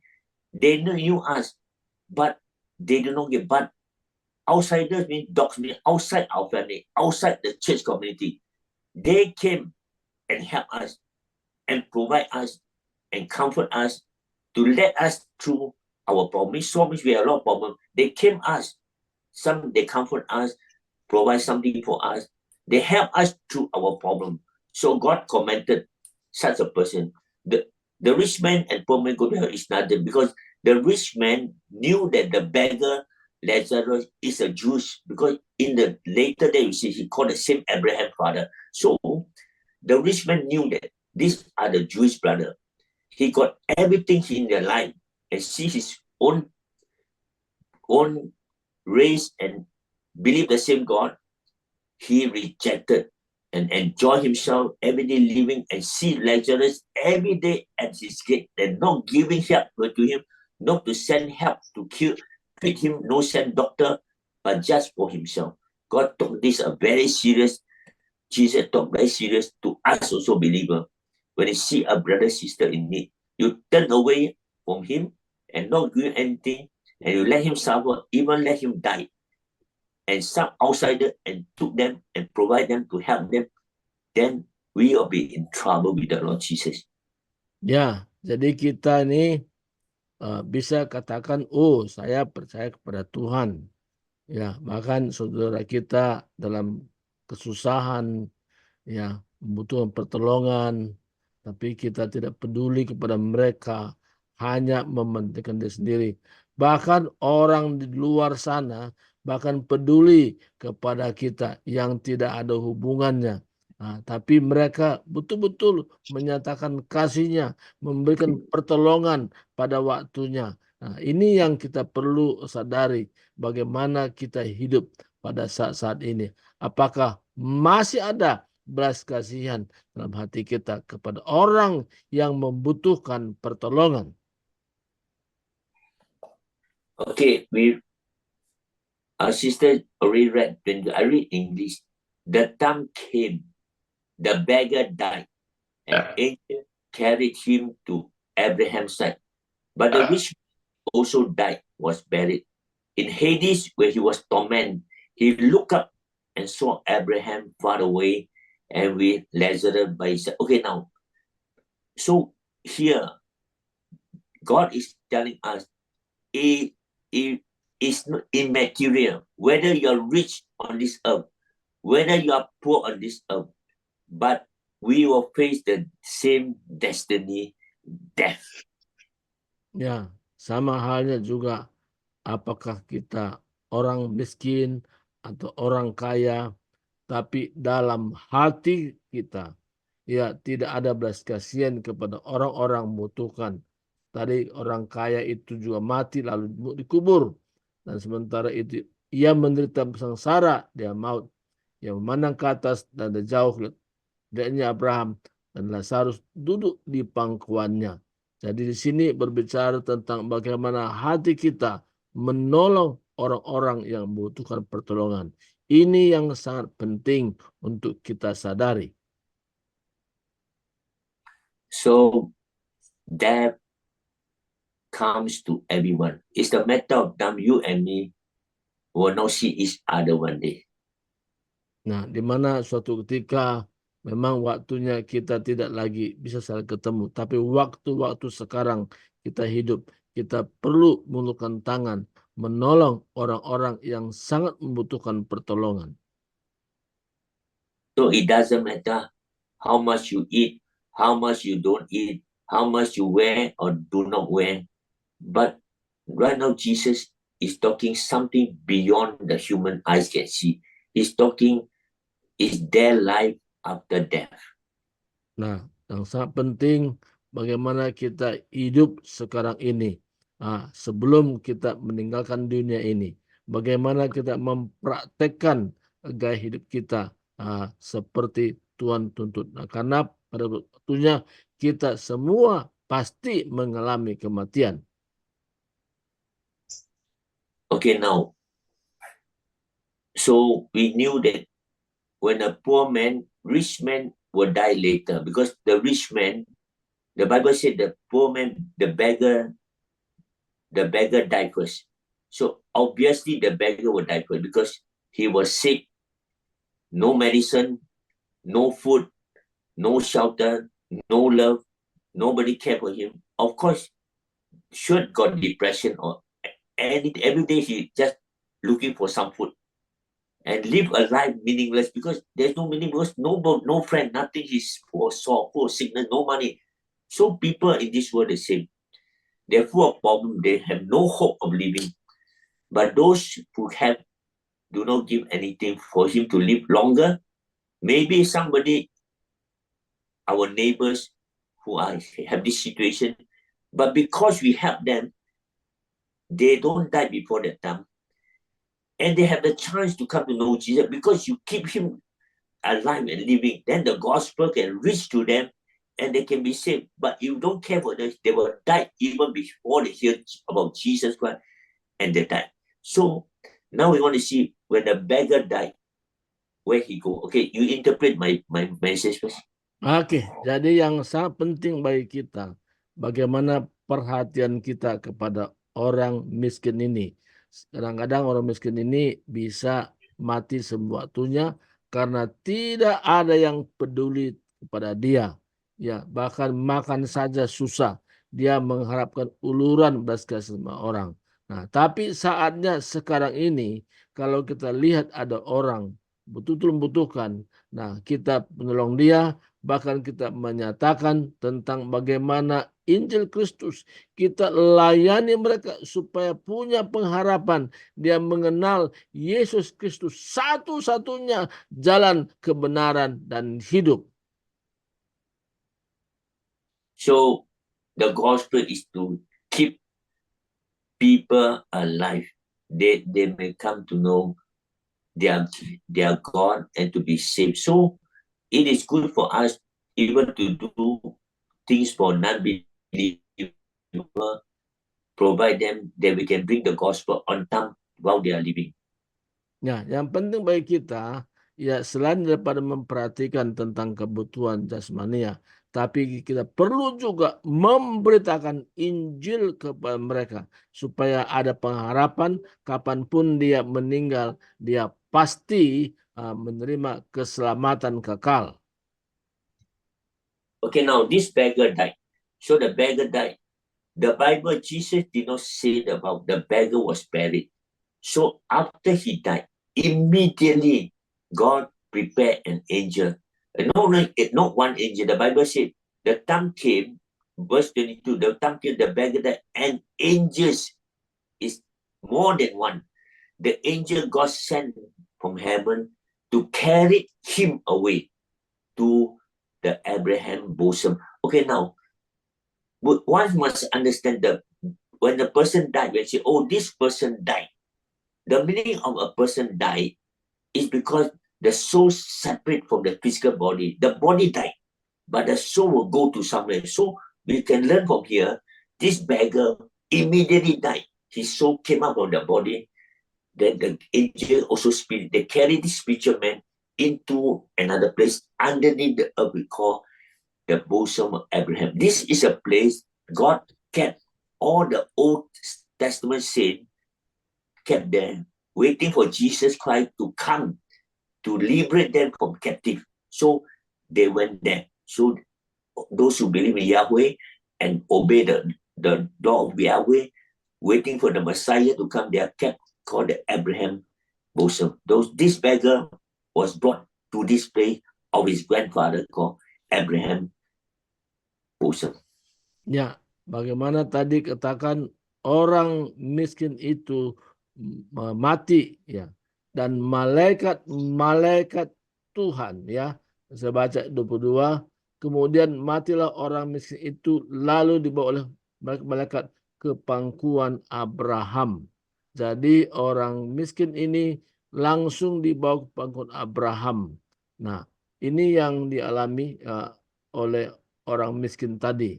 they knew us, but they do not give. But outsiders mean dogs, mean outside our family, outside the church community. They came and help us and provide us and comfort us to let us through our problems. So much we have a lot of problems. They came us, some they comfort us, provide something for us. They help us through our problem. So God commended such a person. The rich man and poor man go to hell is nothing, because the rich man knew that the beggar Lazarus is a Jewish, because in the later day we see he called the same Abraham father. So the rich man knew that these are the Jewish brother. He got everything in their life and see his own race and believe the same God. He rejected and enjoy himself every day living and see Lazarus every day at his gate and not giving help to him, not to send help to feed him, no send doctor, but just for himself. God took this very serious. Jesus took very serious to us also believer. When you see a brother, sister in need, you turn away from him and not do anything, and you let him suffer, even let him die. And some outsider and took them and provide them to help them, then we will be in trouble with the Lord Jesus. Ya, jadi kita ini bisa katakan, oh saya percaya kepada Tuhan. Ya, bahkan saudara kita dalam kesusahan, ya membutuhkan pertolongan, tapi kita tidak peduli kepada mereka, hanya mementingkan diri sendiri. Bahkan orang di luar sana bahkan peduli kepada kita yang tidak ada hubungannya. Nah, tapi mereka betul-betul menyatakan kasihnya, memberikan pertolongan pada waktunya. Nah, ini yang kita perlu sadari, bagaimana kita hidup pada saat-saat ini. Apakah masih ada belas kasihan dalam hati kita kepada orang yang membutuhkan pertolongan? Okay, Our sister already read, when I read English, the time came, the beggar died, and angel carried him to Abraham's side. But the rich also died, was buried. In Hades, where he was tormented, he looked up and saw Abraham far away and with Lazarus by his side. Okay, now, so here, God is telling us, it is not immaterial whether you're rich on this earth, whether you are poor on this earth, but we will face the same destiny, death. Ya, sama halnya juga apakah kita orang miskin atau orang kaya, tapi dalam hati kita ya tidak ada belas kasihan kepada orang-orang membutuhkan. Tadi orang kaya itu juga mati lalu dikubur, dan sementara itu ia menderita sengsara, dia maut, yang memandang ke atas dan jauh lihatnya Abraham dan Lazarus duduk di pangkuannya. Jadi di sini berbicara tentang bagaimana hati kita menolong orang-orang yang membutuhkan pertolongan. Ini yang sangat penting untuk kita sadari. So death comes to everyone. It's a matter of time you and me will not see each other one day. Nah, di mana suatu ketika memang waktunya kita tidak lagi bisa saling ketemu, tapi waktu-waktu sekarang kita hidup, kita perlu mengulurkan tangan, menolong orang-orang yang sangat membutuhkan pertolongan. So it doesn't matter how much you eat, how much you don't eat, how much you wear or do not wear. But right now, Jesus is talking something beyond the human eyes can see. He's talking, is there life after death? Nah, yang sangat penting bagaimana kita hidup sekarang ini. Sebelum kita meninggalkan dunia ini. Bagaimana kita mempraktekkan gaya hidup kita seperti Tuhan tuntut. Nah, karena pada waktunya kita semua pasti mengalami kematian. Okay, now, so we knew that when a poor man, rich man will die later, because the rich man, the Bible said the poor man, the beggar died first. So obviously the beggar will die first because he was sick, no medicine, no food, no shelter, no love, nobody cared for him. Of course, should got depression or every day he just looking for some food and live a life meaningless because there's no meaning, because no friend, nothing. He's full of sorrow, full of sickness, no money. So people in this world the same. They're full of problems. They have no hope of living. But those who have do not give anything for him to live longer. Maybe somebody, our neighbors who have this situation, but because we help them, they don't die before that time. And they have the chance to come to know Jesus because you keep him alive and living. Then the gospel can reach to them and they can be saved. But you don't care for them, they will die even before they hear about Jesus Christ and they die. So now we want to see when the beggar died, where he go. Okay, you interpret my message first. Oke, jadi yang sangat penting bagi kita, bagaimana perhatian kita kepada orang miskin ini. Kadang-kadang orang miskin ini bisa mati sewaktunya karena tidak ada yang peduli kepada dia. Ya, bahkan makan saja susah. Dia mengharapkan uluran belas kasihan sama orang. Nah, tapi saatnya sekarang ini, kalau kita lihat ada orang betul-betul membutuhkan, nah kita menolong dia. Bahkan kita menyatakan tentang bagaimana Injil Kristus. Kita layani mereka supaya punya pengharapan. Dia mengenal Yesus Kristus satu-satunya jalan kebenaran dan hidup. So the gospel is to keep people alive. They may come to know their God and to be saved. So it is good for us even to do things for non-believers, provide them that we can bring the gospel on time while they are living. Ya, yang penting bagi kita, ya selain daripada memperhatikan tentang kebutuhan jasmania, tapi kita perlu juga memberitakan Injil kepada mereka supaya ada pengharapan kapanpun dia meninggal, dia pasti menerima keselamatan kekal. Okay, now this beggar died. So the beggar died. The Bible, Jesus did not say about the beggar was buried. So after he died, immediately God prepared an angel. Not one angel. The Bible said the time came, verse 22, the time came, the beggar died, and angels is more than one. The angel God sent from heaven to carry him away to the Abraham bosom. Okay, now one must understand that when the person died, when say, oh, this person died, the meaning of a person died is because the soul separate from the physical body. The body died, but the soul will go to somewhere. So we can learn from here, this beggar immediately died. His soul came out of the body. Then the angel also spirit, they carry this spiritual man into another place underneath the earth we call the bosom of Abraham. This is a place God kept all the Old Testament saints kept there, waiting for Jesus Christ to come to liberate them from captive. So they went there. So those who believe in Yahweh and obey the law of Yahweh, waiting for the Messiah to come, they are kept called the Abraham bosom. This beggar was brought to this place of his grandfather called Abraham bosom. Ya, bagaimana tadi katakan orang miskin itu mati, ya, dan malaikat Tuhan, ya, saya baca 22, kemudian matilah orang miskin itu lalu dibawa oleh malaikat ke pangkuan Abraham. Jadi orang miskin ini langsung dibawa ke pangkuan Abraham. Nah, ini yang dialami oleh orang miskin tadi.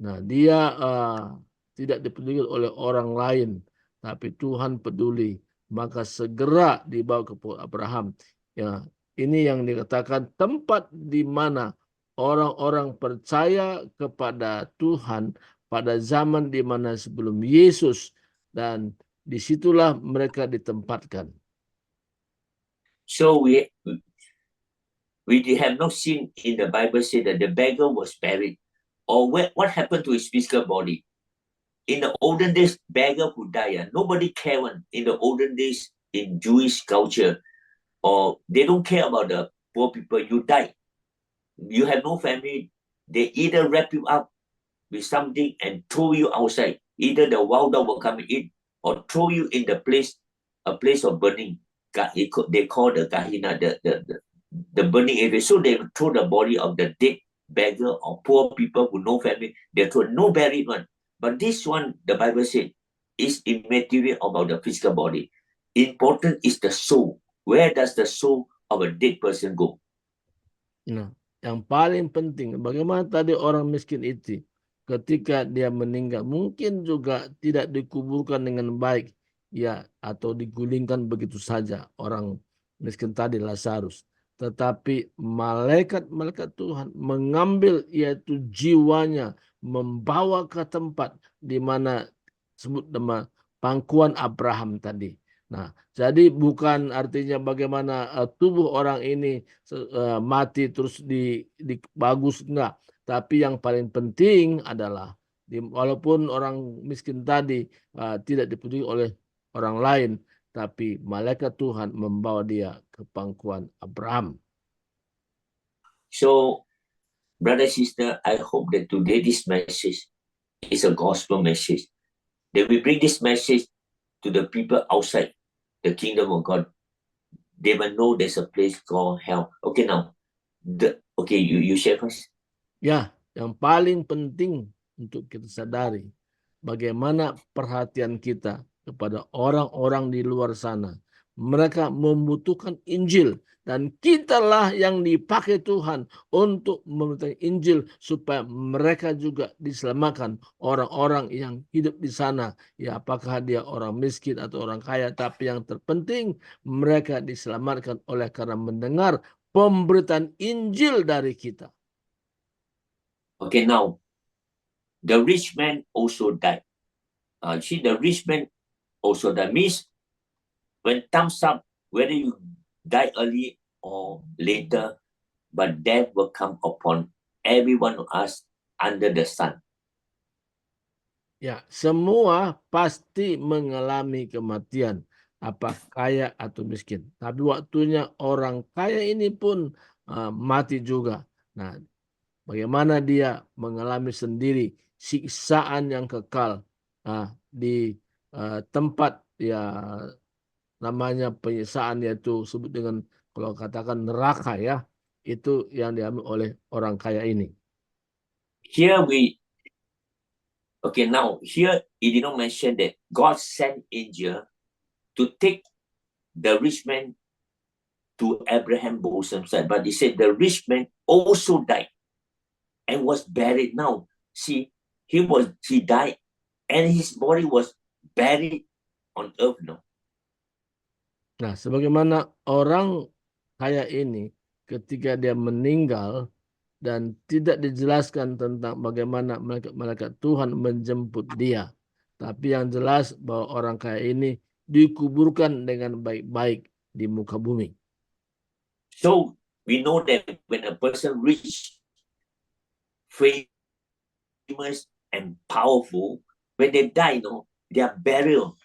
Nah, dia tidak dipeduli oleh orang lain, tapi Tuhan peduli. Maka segera dibawa ke Abraham. Ya, ini yang dikatakan tempat di mana orang-orang percaya kepada Tuhan pada zaman di mana sebelum Yesus, dan disitulah mereka ditempatkan. So we have not seen in the Bible say that the beggar was buried, or what happened to his physical body. In the olden days, beggar who died, nobody cared one. In the olden days, in Jewish culture, or they don't care about the poor people. You die, you have no family. They either wrap you up with something and throw you outside. Either the wild dog will come and eat, or throw you in a place of burning. They call the Gehenna, the burning area. So they throw the body of the dead beggar or poor people who no family. They throw no buried one. But this one, the Bible said, is immaterial about the physical body. Important is the soul. Where does the soul of a dead person go? Nah, yang paling penting, bagaimana tadi orang miskin itu ketika dia meninggal, mungkin juga tidak dikuburkan dengan baik, ya, atau digulingkan begitu saja orang miskin tadi Lazarus. Tetapi malaikat Tuhan mengambil yaitu jiwanya, membawa ke tempat di mana sebut nama pangkuan Abraham tadi. Nah, jadi bukan artinya bagaimana tubuh orang ini mati terus bagus, enggak. Tapi yang paling penting adalah walaupun orang miskin tadi tidak dipeduli oleh orang lain, tapi malaikat Tuhan membawa dia ke pangkuan Abraham. So, brother, sister, I hope that today this message is a gospel message. That we bring this message to the people outside the kingdom of God. They will know there's a place called hell. Okay, now, you share first. Ya, yang paling penting untuk kita sadari bagaimana perhatian kita kepada orang-orang di luar sana, mereka membutuhkan Injil. Dan kitalah yang dipakai Tuhan untuk memberitakan Injil supaya mereka juga diselamatkan. Orang-orang yang hidup di sana, ya apakah dia orang miskin atau orang kaya, tapi yang terpenting mereka diselamatkan oleh karena mendengar pemberitaan Injil dari kita. Okay, now the rich man also died. See, the rich man also died. Means when time's up, whether you die early or later, but death will come upon every one of us under the sun. Ya, semua pasti mengalami kematian, apa kaya atau miskin. Tapi waktunya orang kaya ini pun mati juga. Nah, bagaimana dia mengalami sendiri siksaan yang kekal di tempat ya namanya penyiksaan, yaitu sebut dengan kalau katakan neraka ya, itu yang diambil oleh orang kaya ini. Here now here he did not mention that God sent angel to take the rich man to Abraham's bosom side, but he said the rich man also died and was buried. Now, see, he died and his body was buried on earth now. Nah, sebagaimana orang kaya ini ketika dia meninggal dan tidak dijelaskan tentang bagaimana malaikat Tuhan menjemput dia. Tapi yang jelas bahwa orang kaya ini dikuburkan dengan baik-baik di muka bumi. So we know that when a person rich, famous, and powerful, when they die, they are buried,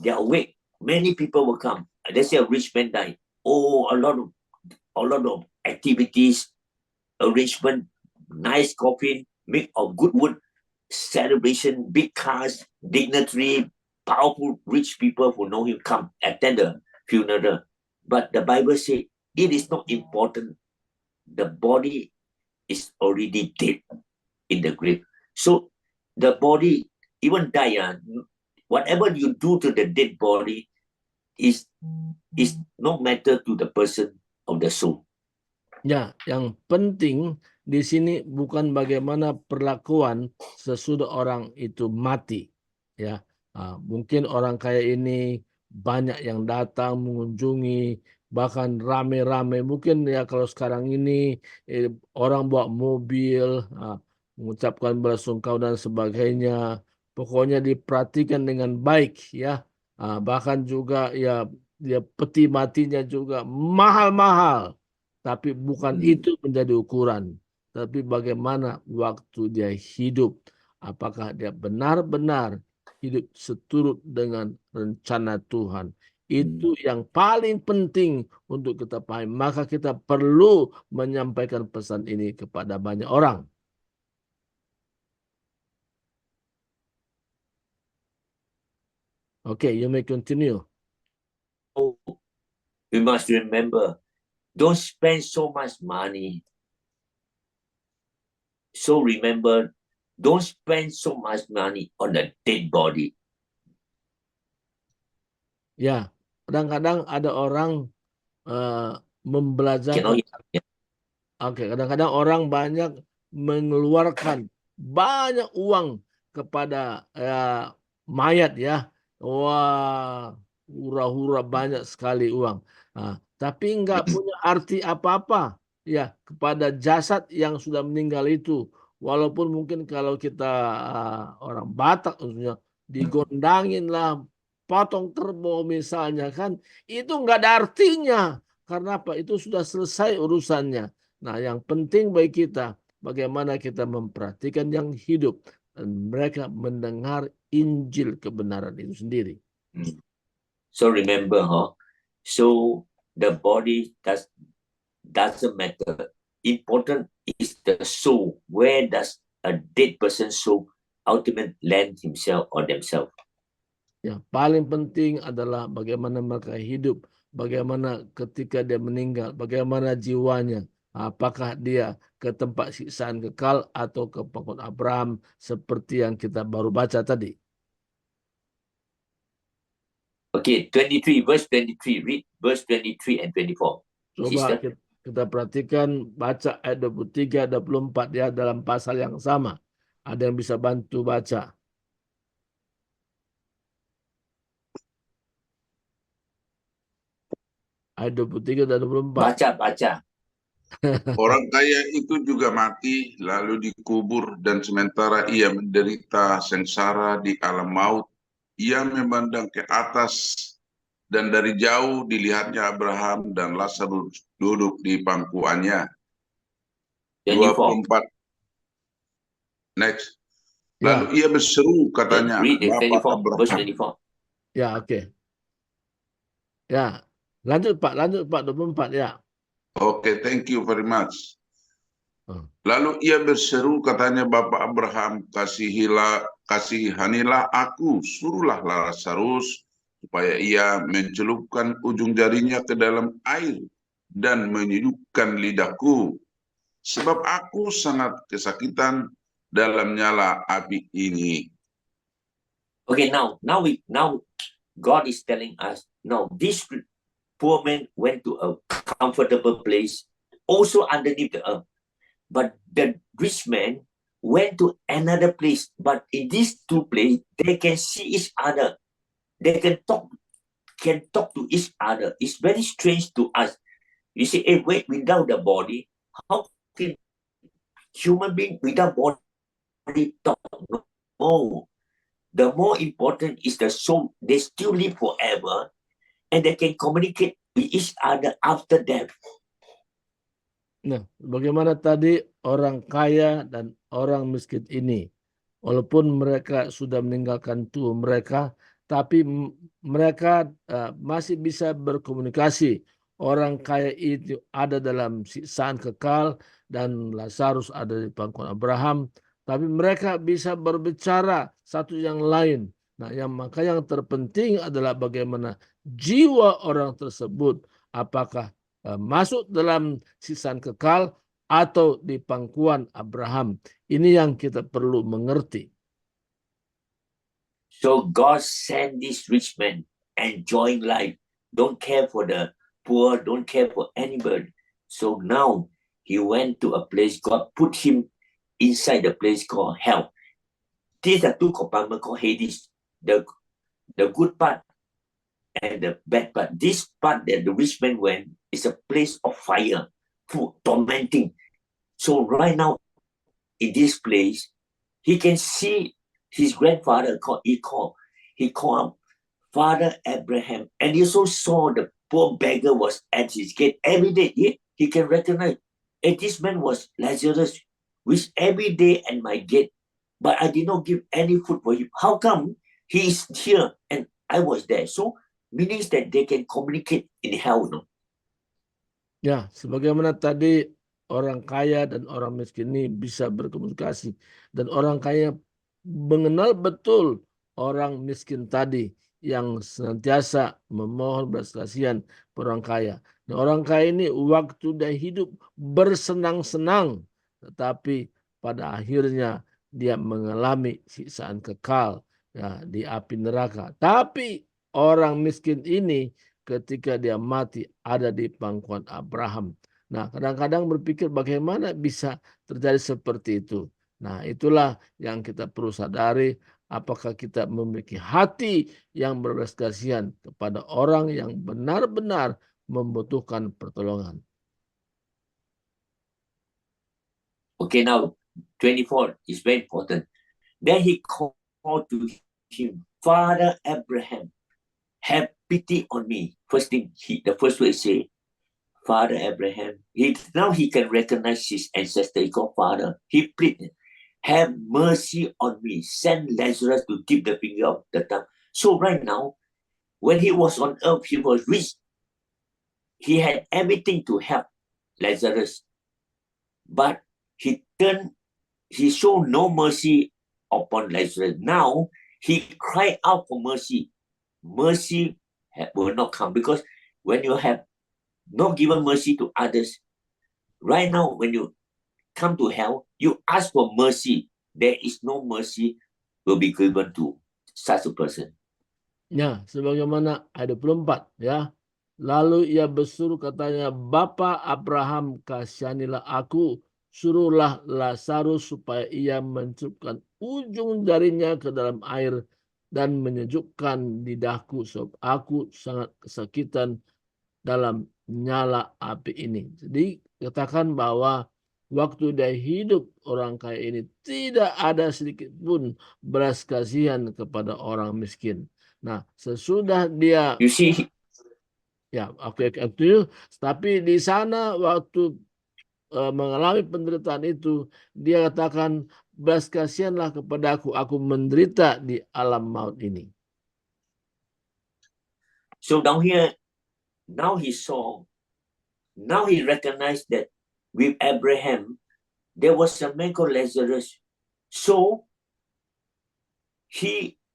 they are awake. Many people will come. Let's say a rich man died. Oh, a lot of activities, arrangement, nice coffin, made of good wood, celebration, big cars, dignitary, powerful, rich people who know him come attend the funeral. But the Bible says it is not important. The body is already dead in the grave. So the body, even die, whatever you do to the dead body is no matter to the person of the soul. Ya, yang penting di sini bukan bagaimana perlakuan sesudah orang itu mati. Ya, mungkin orang kaya ini banyak yang datang mengunjungi, bahkan rame-rame. Mungkin ya kalau sekarang ini orang bawa mobil, mengucapkan belasungkawa dan sebagainya. Pokoknya diperhatikan dengan baik ya. Bahkan juga ya peti matinya juga mahal-mahal. Tapi bukan itu menjadi ukuran. Tapi bagaimana waktu dia hidup. Apakah dia benar-benar hidup seturut dengan rencana Tuhan. Itu yang paling penting untuk kita pahami. Maka kita perlu menyampaikan pesan ini kepada banyak orang. Okay, you may continue. Oh, we must remember, don't spend so much money. So remember, don't spend so much money on a dead body. Ya, kadang-kadang ada orang membelajarkan. Oke, kadang-kadang orang banyak mengeluarkan banyak uang kepada mayat ya. Wah, hura-hura banyak sekali uang. Tapi nggak punya arti apa-apa ya kepada jasad yang sudah meninggal itu. Walaupun mungkin kalau kita orang Batak maksudnya digondangin lah, potong kerbau misalnya kan, itu nggak ada artinya. Karena apa? Itu sudah selesai urusannya. Nah, yang penting bagi kita, bagaimana kita memperhatikan yang hidup dan mereka mendengar Injil kebenaran itu sendiri. So remember, so the body doesn't matter. Important is the soul. Where does a dead person's soul ultimately land himself or themselves? Yang paling penting adalah bagaimana mereka hidup, bagaimana ketika dia meninggal, bagaimana jiwanya. Apakah dia ke tempat siksaan kekal atau ke pangkuan Abraham seperti yang kita baru baca tadi. Okay, 23, verse 23. Read verse 23 and 24. Coba Sister. kita perhatikan, baca ayat 23, 24 ya, dalam pasal yang sama. Ada yang bisa bantu baca? Ayat 23 dan 24. Baca. Orang kaya itu juga mati, lalu dikubur, dan sementara ia menderita sengsara di alam maut, ia memandang ke atas, dan dari jauh dilihatnya Abraham dan Lazarus duduk di pangkuannya. 24. 24. Next. Ya. Lalu ia berseru, katanya, Read the Bapak 24, verse Abraham. 24. Ya, oke. Ya, lanjut Pak, 24 ya. Oke, thank you very much. Hmm. Lalu ia berseru, katanya, Bapak Abraham, kasihanilah aku, suruhlah Lazarus, supaya ia mencelupkan ujung jarinya ke dalam air dan menyedukkan lidahku, sebab aku sangat kesakitan dalam nyala api ini. Okay, now God is telling us, now this poor man went to a comfortable place, also underneath the earth. But the rich man went to another place. But in these two places, they can see each other. They can talk to each other. It's very strange to us. You see, wait, without the body, how can human being without body talk? No. The more important is the soul. They still live forever, and they can communicate with each other after death. Nah, bagaimana tadi orang kaya dan orang miskin ini, walaupun mereka sudah meninggalkan tubuh mereka, tapi mereka masih bisa berkomunikasi. Orang kaya itu ada dalam siksaan kekal dan Lazarus ada di pangkuan Abraham, tapi mereka bisa berbicara satu yang lain. Nah, maka yang terpenting adalah bagaimana jiwa orang tersebut, apakah masuk dalam siksaan kekal atau di pangkuan Abraham. Ini yang kita perlu mengerti. So God sent this rich man enjoying life, don't care for the poor, don't care for anybody. So now he went to a place, God put him inside the place called hell. These are two compartments called Hades, the good part and the bad part. This part that the rich man went is a place of fire, tormenting. So right now, in this place, he can see his grandfather he called Father Abraham, and he also saw the poor beggar was at his gate every day. He can recognize, and this man was Lazarus, which every day at my gate, but I did not give any food for him. How come he is here and I was there? So meaning that they can communicate in hell, no? Ya, sebagaimana tadi orang kaya dan orang miskin ini bisa berkomunikasi, dan orang kaya mengenal betul orang miskin tadi yang senantiasa memohon belas kasihan orang kaya. Nah, orang kaya ini waktu dia hidup bersenang-senang, tetapi pada akhirnya dia mengalami siksaan kekal ya, di api neraka. Tapi orang miskin ini ketika dia mati ada di pangkuan Abraham. Nah, kadang-kadang berpikir bagaimana bisa terjadi seperti itu. Nah, itulah yang kita perlu sadari, apakah kita memiliki hati yang berbelas kasihan kepada orang yang benar-benar membutuhkan pertolongan. Okay, now 24 is very important. Then he called to him, Father Abraham, have pity on me. First thing, the first word say, Father Abraham. Now he can recognize his ancestor. He called Father. He pleaded, have mercy on me. Send Lazarus to dip the finger of the tongue. So right now, when he was on earth, he was rich. He had everything to help Lazarus. But he showed no mercy upon Lazarus. Now he cried out for mercy. Mercy will not come, because when you have not given mercy to others, right now when you come to hell, you ask for mercy. There is no mercy will be given to such a person. Ya, sebagaimana ayat 24 ya. Lalu ia bersuruh katanya, Bapa Abraham, kasihanilah aku, suruhlah Lazarus supaya ia mencupkan ujung jarinya ke dalam air dan menyejukkan lidahku sebab aku sangat kesakitan dalam nyala api ini. Jadi katakan bahwa waktu dia hidup orang kaya ini tidak ada sedikit pun belas kasihan kepada orang miskin. Nah, sesudah dia You see, ya oke itu, tapi di sana waktu mengalami penderitaan itu dia katakan belas kasihanlah kepada aku menderita di alam maut ini. so down here, now he saw, now he recognized that with Abraham, there was a man called Lazarus. So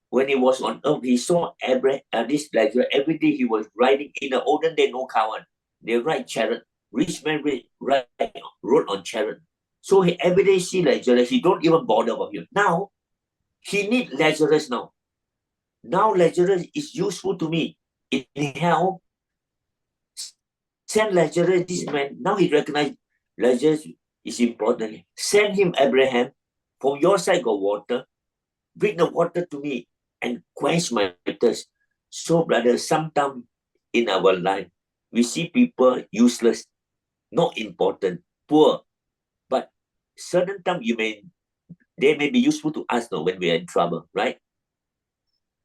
when he was on earth, he saw this Lazarus. Every day he was riding. In the olden day, no car one. They ride chariot. Rich man rode on chariot. So he every day see Lazarus. He don't even bother about him. Now he need Lazarus now. Now Lazarus is useful to me. In hell, send Lazarus, this man. Now he recognized Lazarus is important. Send him Abraham. From your side got water. Bring the water to me and quench my thirst. So, brother, sometimes in our life, we see people useless, not important, poor. But certain time they may be useful to us now when we are in trouble, right?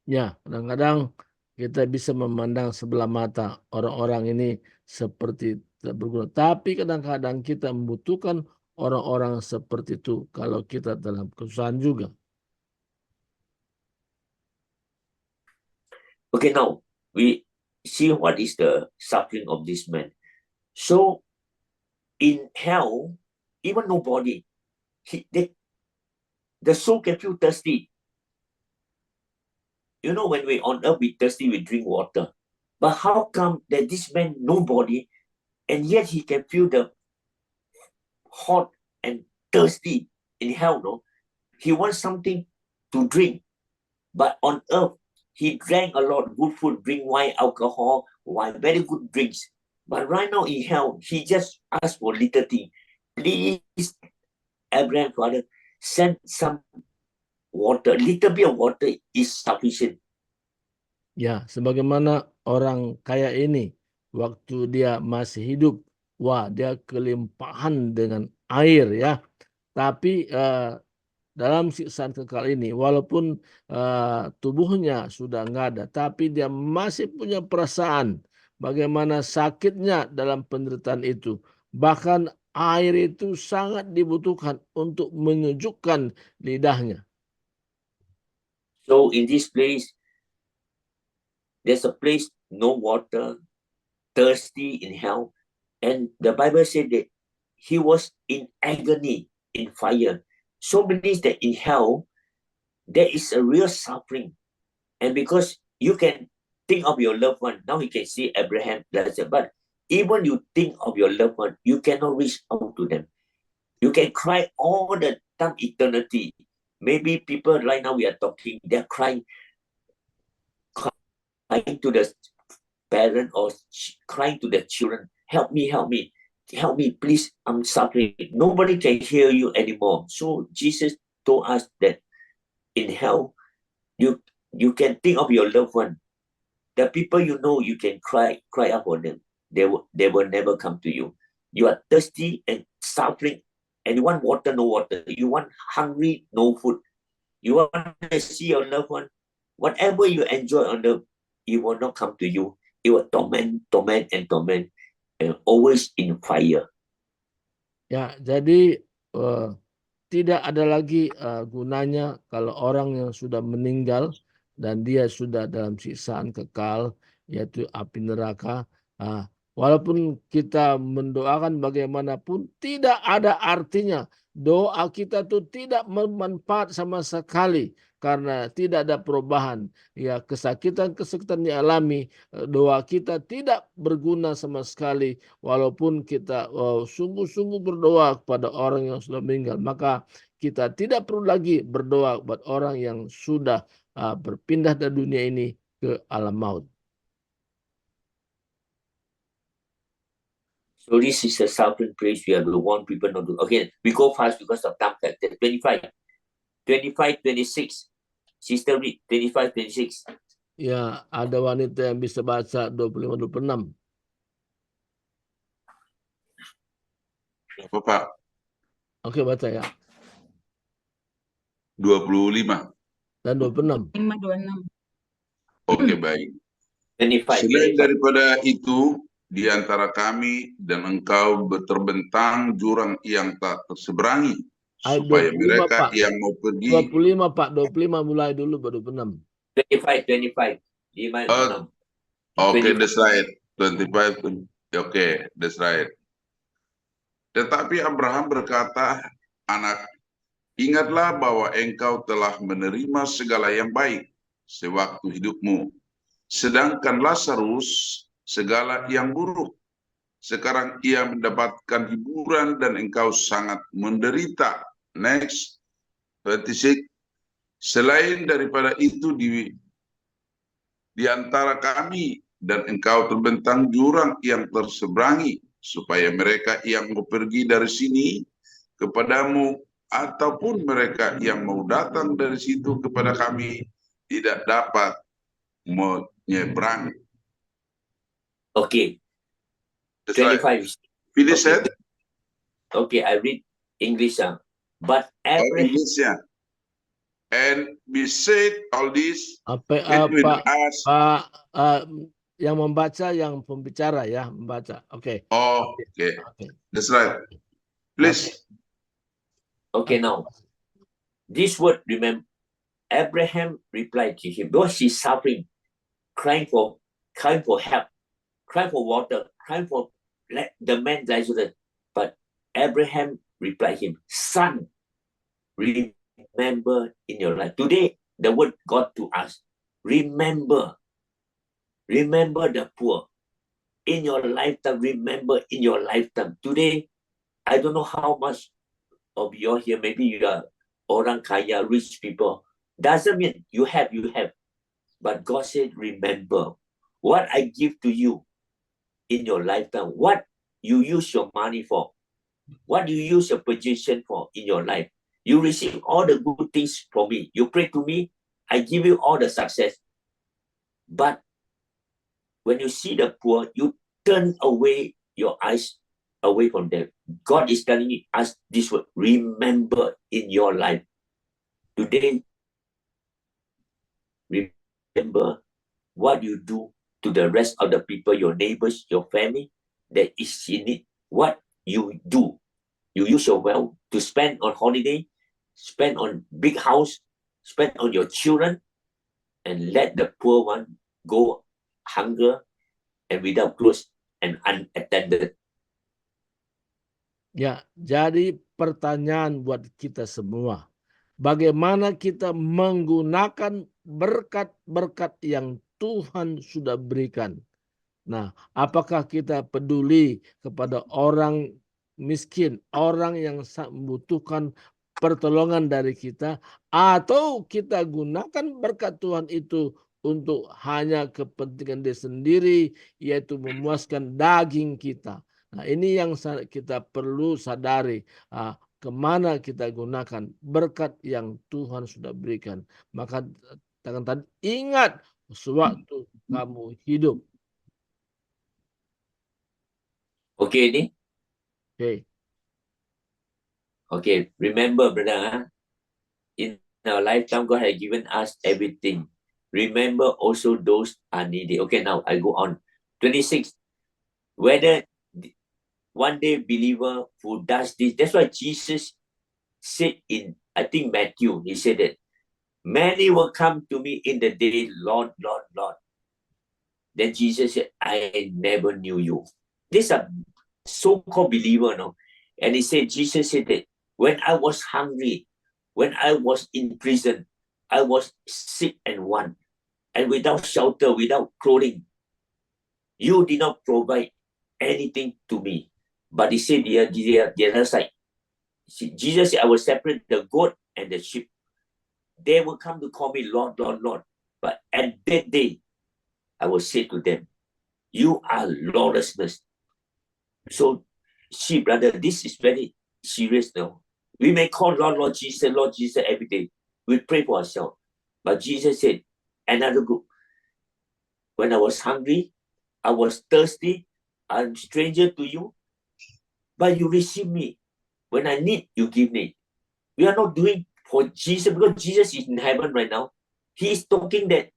Ya, kadang-kadang kita bisa memandang sebelah mata orang-orang ini seperti tidak berguna. Tapi kadang-kadang kita membutuhkan orang-orang seperti itu kalau kita dalam kesusahan juga. Okay, now we see what is the suffering of this man. So in hell, even nobody, the soul can feel thirsty. You know, when we're on earth, we thirsty, we drink water. But how come that this man, nobody, and yet he can feel the hot and thirsty in hell, no? He wants something to drink. But on earth, he drank a lot, good food, drink wine, alcohol, wine, very good drinks. But right now in hell, he just asked for little thing. Please, Abraham, Father, send some water. Little bit of water is sufficient. Ya, sebagaimana orang kaya ini, waktu dia masih hidup, wah dia kelimpahan dengan air ya. Tapi dalam siksaan kekal ini, walaupun tubuhnya sudah nggak ada, tapi dia masih punya perasaan bagaimana sakitnya dalam penderitaan itu. Bahkan air itu sangat dibutuhkan untuk menyejukkan lidahnya. So in this place, there's a place, no water, thirsty in hell. And the Bible said that he was in agony, in fire. So means that in hell, there is a real suffering. And because you can think of your loved one, now you can see Abraham, but even you think of your loved one, you cannot reach out to them. You can cry all the time, eternity. Maybe people right now we are talking, they're crying to the parent or crying to the children, help me, please, I'm suffering. Nobody can hear you anymore. So Jesus told us that in hell, you can think of your loved one. The people you know, you can cry out for them. They will never come to you. You are thirsty and suffering, and you want water, no water. You want hungry, no food. You want to see your loved one. Whatever you enjoy on earth, it will not come to you. It will torment, and always in fire. Ya, jadi tidak ada lagi gunanya kalau orang yang sudah meninggal dan dia sudah dalam siksaan kekal, yaitu api neraka. Walaupun kita mendoakan bagaimanapun, tidak ada artinya. Doa kita tuh tidak bermanfaat sama sekali karena tidak ada perubahan. Ya, kesakitan dialami, doa kita tidak berguna sama sekali walaupun kita sungguh-sungguh berdoa kepada orang yang sudah meninggal. Maka kita tidak perlu lagi berdoa buat orang yang sudah berpindah dari dunia ini ke alam maut. So this is a sovereign praise we have to want people not to. Okay, we go fast because of time factor. 25, 26. Sister read 25, 26. Ya, ada wanita yang bisa baca 25-26. Apa Pak? Oke, baca ya. 25. Dan 26. 5:26. Oke, baik. 25, Selain 25. daripada itu, di antara kami dan engkau terbentang jurang yang tak terseberangi, Ayat supaya 25, mereka Pak. yang mau pergi. 25, Pak. 25 mulai dulu baru 26. 25. 5, 6. Oke, that's right. 25. Oke, that's right. Tetapi Abraham berkata, anak, ingatlah bahwa engkau telah menerima segala yang baik sewaktu hidupmu, sedangkan Lazarus segala yang buruk. Sekarang ia mendapatkan hiburan dan engkau sangat menderita. Next, 26. Selain daripada itu di antara kami dan engkau terbentang jurang yang terseberangi, supaya mereka yang mau pergi dari sini kepadamu ataupun mereka yang mau datang dari situ kepada kami tidak dapat menyeberang. Okay. That's right. 25. Finish Okay. it? Okay, I read English. But Or Abraham, English, yeah. And we said all this Apa between us. yang membaca, yang pembicara ya, membaca. Oke. Oh, okay. That's right. Please. okay, now, this word, remember, Abraham replied to him, because he's suffering, crying for help, crying for water, crying for the man Lazarus. But Abraham replied him, son, remember in your life. Today, the word God to us, remember the poor. In your lifetime, remember in your lifetime. Today, I don't know how much of you are here. Maybe you are orang kaya, rich people. Doesn't mean you have. But God said, remember what I give to you in your lifetime. What you use your money for. What you use your position for in your life. You receive all the good things from me. You pray to me, I give you all the success. But when you see the poor, you turn away your eyes away from them. God is telling us this word, remember in your life. Today, remember what you do to the rest of the people, your neighbors, your family, that is in need. What you do. You use your wealth to spend on holiday, spend on big house, spend on your children, and let the poor one go hunger and without clothes and unattended. Ya, jadi pertanyaan buat kita semua. Bagaimana kita menggunakan berkat-berkat yang Tuhan sudah berikan. Nah, apakah kita peduli kepada orang miskin, orang yang membutuhkan pertolongan dari kita, atau kita gunakan berkat Tuhan itu untuk hanya kepentingan diri sendiri, yaitu memuaskan daging kita. Nah, ini yang kita perlu sadari. Kemana kita gunakan berkat yang Tuhan sudah berikan. Maka tadi ingat sewaktu kamu hidup. Okay, ni? Okay, remember, brother, in our lifetime, God has given us everything. Remember also those are needy. Okay, now I go on. 26. Whether one day believer who does this, that's why Jesus said in, I think Matthew, he said that many will come to me in the day, Lord, Lord, Lord. Then Jesus said, I never knew you. These are so-called believer, no? And he said, Jesus said that when I was hungry, when I was in prison, I was sick and want, and without shelter, without clothing, you did not provide anything to me. But he said the other side, Jesus said, I will separate the goat and the sheep. They will come to call me Lord, Lord, Lord. But at that day, I will say to them, you are lawlessness. So, see, brother, this is very serious now. We may call Lord Jesus every day. We pray for ourselves. But Jesus said, another group. When I was hungry, I was thirsty, I'm stranger to you, but you receive me. When I need, you give me. We are not doing for Jesus because Jesus is in heaven right now. He is talking that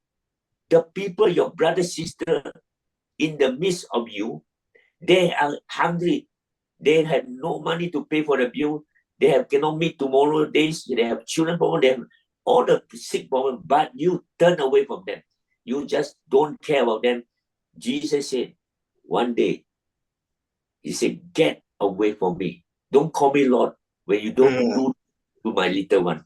the people, your brother, sister, in the midst of you, they are hungry. They have no money to pay for the bill. They cannot meet tomorrow days. They have children problem. They have all the sick problem. But you turn away from them. You just don't care about them. Jesus said, one day, he said, get away from me. Don't call me Lord when you don't do to my little one.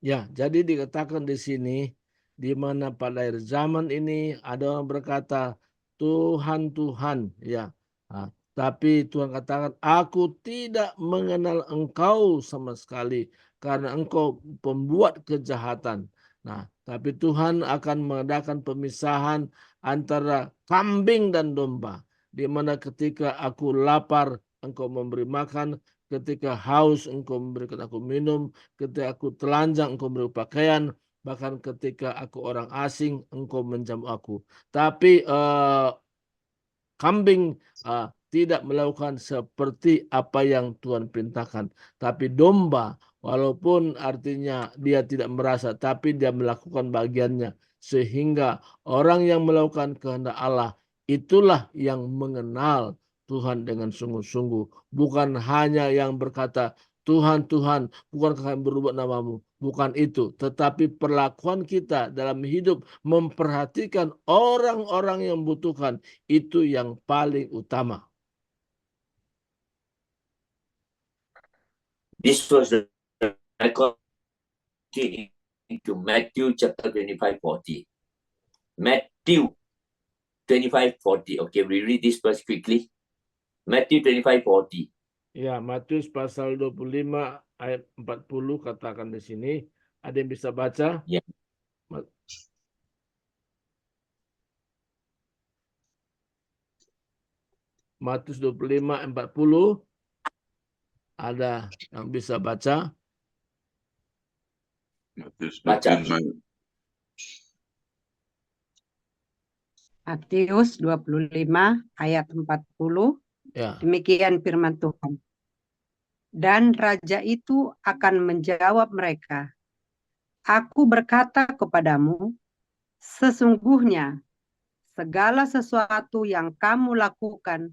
Ya, jadi dikatakan di sini, di mana pada akhir zaman ini ada orang berkata, Tuhan, Tuhan, ya. Nah, tapi Tuhan katakan, aku tidak mengenal engkau sama sekali, karena engkau pembuat kejahatan. Nah, tapi Tuhan akan mengadakan pemisahan antara kambing dan domba, di mana ketika aku lapar, engkau memberi makan, ketika haus, engkau memberikan aku minum, ketika aku telanjang, engkau memberi pakaian, bahkan ketika aku orang asing, engkau menjamu aku. Tapi kambing tidak melakukan seperti apa yang Tuhan perintahkan. Tapi domba, walaupun artinya dia tidak merasa, tapi dia melakukan bagiannya. Sehingga orang yang melakukan kehendak Allah, itulah yang mengenal Tuhan dengan sungguh-sungguh. Bukan hanya yang berkata, Tuhan, Tuhan, bukankah kami berubah namamu? Bukan itu. Tetapi perlakuan kita dalam hidup memperhatikan orang-orang yang membutuhkan, itu yang paling utama. This was the record into Matthew chapter 25:40. Matthew 25:40. Okay, we read this verse quickly. Matthew 25:40. Ya, Matius pasal 25 ayat 40 katakan di sini. Ada yang bisa baca? Ya. Matius 25 40. Ada yang bisa baca? Baca. Matius 25 ayat 40. Ya. Demikian firman Tuhan. Dan raja itu akan menjawab mereka, aku berkata kepadamu, sesungguhnya segala sesuatu yang kamu lakukan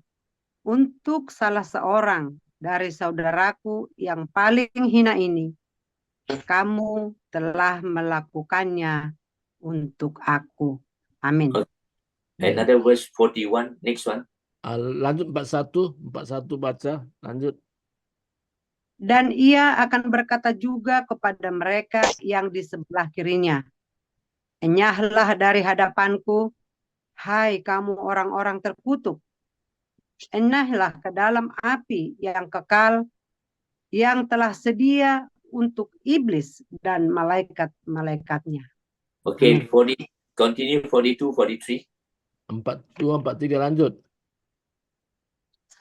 untuk salah seorang dari saudaraku yang paling hina ini, kamu telah melakukannya untuk aku. Amin. Another verse 41. Next one. Lanjut 41 baca, lanjut. Dan ia akan berkata juga kepada mereka yang di sebelah kirinya, enyahlah dari hadapanku, hai kamu orang-orang terkutuk, enyahlah ke dalam api yang kekal, yang telah sedia untuk iblis dan malaikat-malaikatnya. Okay, 40, continue 42, 43. 42, 43 lanjut.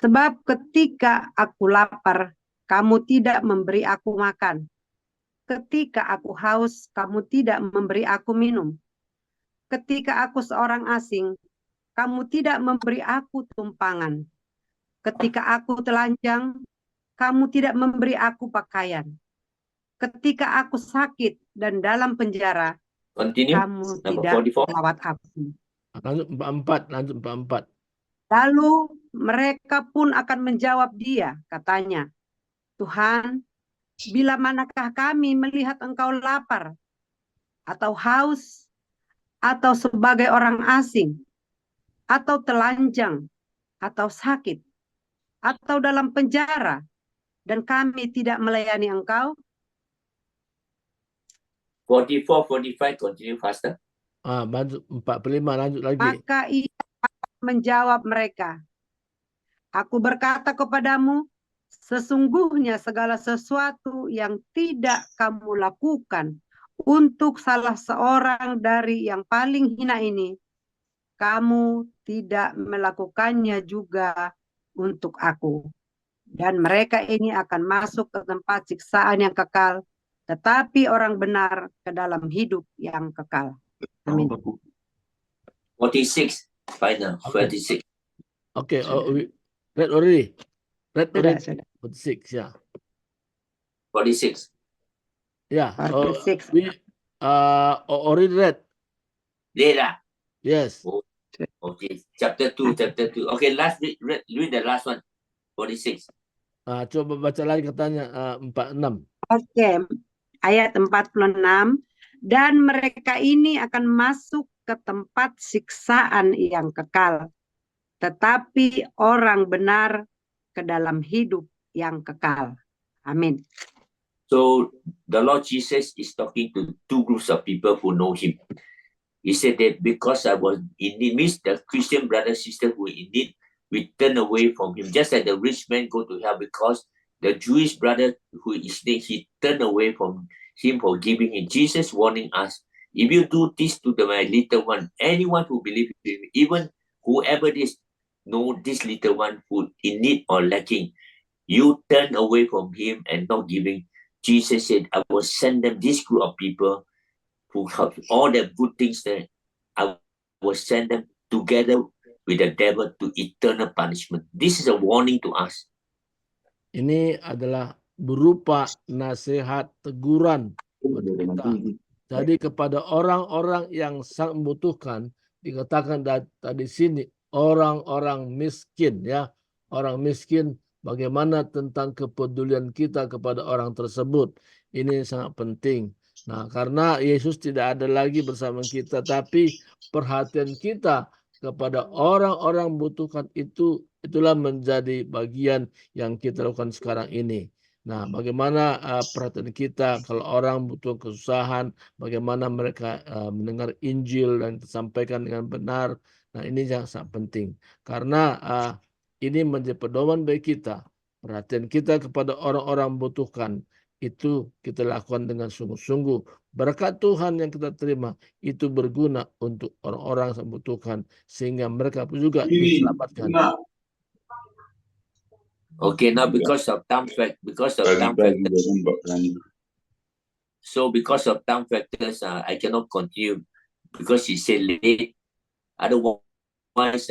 Sebab ketika aku lapar, kamu tidak memberi aku makan. Ketika aku haus, kamu tidak memberi aku minum. Ketika aku seorang asing, kamu tidak memberi aku tumpangan. Ketika aku telanjang, kamu tidak memberi aku pakaian. Ketika aku sakit dan dalam penjara, Continue. kamu tidak 44. merawat aku. Lanjut 44, lanjut 44. Lalu mereka pun akan menjawab dia, katanya, Tuhan, bila manakah kami melihat engkau lapar, atau haus, atau sebagai orang asing, atau telanjang, atau sakit, atau dalam penjara, dan kami tidak melayani engkau? 44, 45, continue faster. Lanjut 45, lanjut lagi. Maka ia akan menjawab mereka, aku berkata kepadamu, sesungguhnya segala sesuatu yang tidak kamu lakukan untuk salah seorang dari yang paling hina ini, kamu tidak melakukannya juga untuk aku. Dan mereka ini akan masuk ke tempat siksaan yang kekal, tetapi orang benar ke dalam hidup yang kekal. Amin. 46, final, Okay. 46. Okay, we read already. Read Sudah, already. sudah. 46, yeah. 46. Yeah. 46. We already read. There. Yes. Okay, chapter 2. Okay, read the last one. 46. Coba baca lagi katanya 46. Oke, ayat 46. Dan mereka ini akan masuk ke tempat siksaan yang kekal, tetapi orang benar ke dalam hidup yang kekal. Amin. So the Lord Jesus is talking to two groups of people who know him. He said that because I was in need, means the Christian brother, sister who in need, we turn away from him. Just like the rich man go to hell because the Jewish brother who is need, he turned away from him for giving him. Jesus warning us, if you do this to my little one, anyone who believes in me, even whoever this know this little one who in need or lacking, you turn away from him and not giving. Jesus said, I will send them this group of people who have all the good things there. I will send them together with the devil to eternal punishment. This is a warning to us. Ini adalah berupa nasihat teguran buat kita. Jadi kepada orang-orang yang sangat membutuhkan, dikatakan tadi sini orang-orang miskin, ya. Orang miskin, bagaimana tentang kepedulian kita kepada orang tersebut. Ini sangat penting. Nah, karena Yesus tidak ada lagi bersama kita, tapi perhatian kita kepada orang-orang membutuhkan itulah menjadi bagian yang kita lakukan sekarang ini. Nah, bagaimana perhatian kita kalau orang butuh kesusahan, bagaimana mereka mendengar Injil dan disampaikan dengan benar. Nah, ini yang sangat penting. Karena ini menjadi pedoman bagi kita. Perhatian kita kepada orang-orang membutuhkan, itu kita lakukan dengan sungguh-sungguh. Berkat Tuhan yang kita terima itu berguna untuk orang-orang yang membutuhkan, sehingga mereka pun juga diselamatkan. Okay, now because of time factors, so because of time factors, I cannot continue because he said late. Otherwise,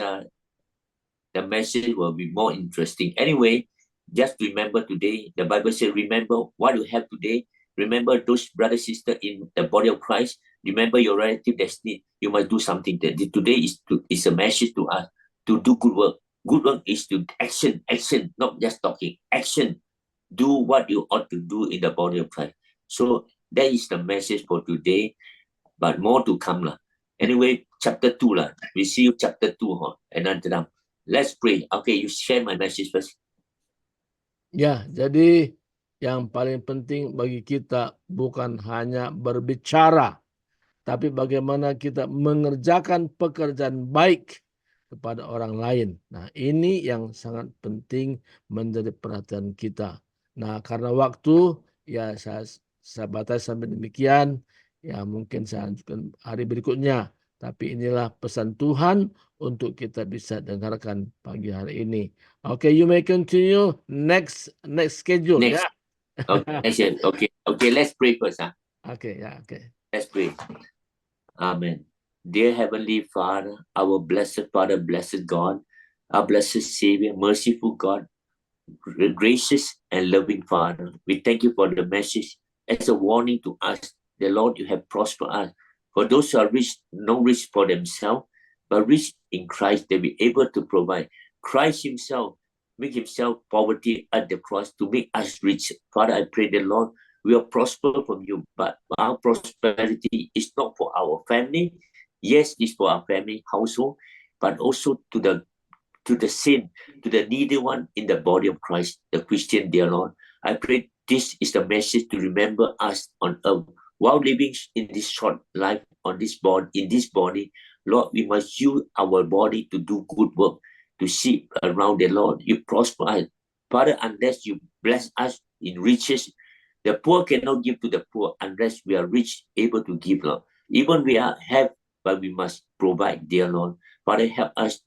the message will be more interesting. Anyway, just remember today, the Bible says, remember what you have today. Remember those brothers, sisters in the body of Christ. Remember your relative that's need. You must do something. Today is a message to us to do good work. Good work is to action, not just talking. Action. Do what you ought to do in the body of Christ. So that is the message for today, but more to come lah. Anyway, chapter 2 lah. We see you chapter 2 another time. Let's pray. Okay, you share my message first. Ya, jadi yang paling penting bagi kita bukan hanya berbicara, tapi bagaimana kita mengerjakan pekerjaan baik kepada orang lain. Nah, ini yang sangat penting menjadi perhatian kita. Nah, karena waktu, ya saya batasi sampai demikian. Ya, mungkin saya lanjutkan hari berikutnya. Tapi inilah pesan Tuhan untuk kita bisa dengarkan pagi hari ini. Okay, you may continue next schedule. Next. Yeah. Okay. Let's pray first. Okay. Let's pray. Amen. Dear Heavenly Father, our blessed Father, blessed God, our blessed Savior, merciful God, gracious and loving Father, we thank you for the message as a warning to us. The Lord, you have prospered us. For those who are rich, not rich for themselves, but rich in Christ, they will be able to provide. Christ himself, make himself poverty at the cross to make us rich. Father, I pray the Lord will prosper from you, but our prosperity is not for our family. Yes, it's for our family household, but also to the saint, to the needy one in the body of Christ, the Christian, dear Lord. I pray this is the message to remember us on earth. While living in this short life on this body, Lord, we must use our body to do good work, to see around the Lord. You prosper us. Father, unless you bless us in riches, the poor cannot give to the poor unless we are rich, able to give, Lord. Even we have, but we must provide, dear Lord. Father, help us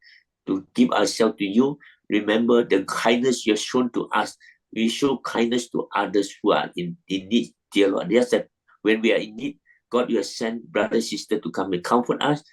to give ourselves to you. Remember the kindness you have shown to us. We show kindness to others who are in need, dear Lord. Yes, that when we are in need, God, you have sent brother, sister to come and comfort us,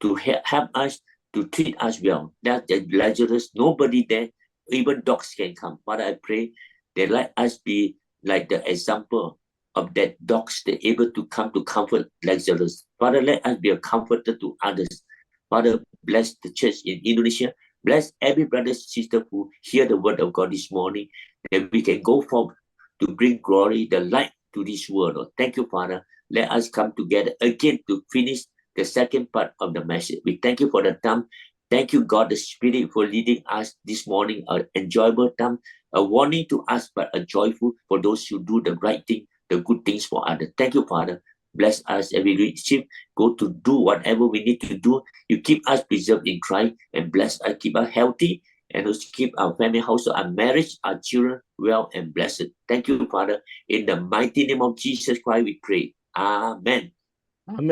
to help us, to treat us well. That Lazarus, nobody there, even dogs can come. Father, I pray that let us be like the example of that dogs that able to come to comfort Lazarus. Father, let us be a comforter to others. Father, bless the church in Indonesia. Bless every brother and sister who hear the word of God this morning, that we can go forward to bring glory, the light to this world. Lord. Thank you, Father. Let us come together again to finish the second part of the message. We thank you for the time. Thank you, God, the Spirit, for leading us this morning, an enjoyable time, a warning to us, but a joyful for those who do the right thing, the good things for others. Thank you, Father. Bless us as we receive, go to do whatever we need to do. You keep us preserved in Christ and bless us, keep us healthy, and also keep our family, household, our marriage, our children well and blessed. Thank you, Father. In the mighty name of Jesus Christ, we pray. Amen.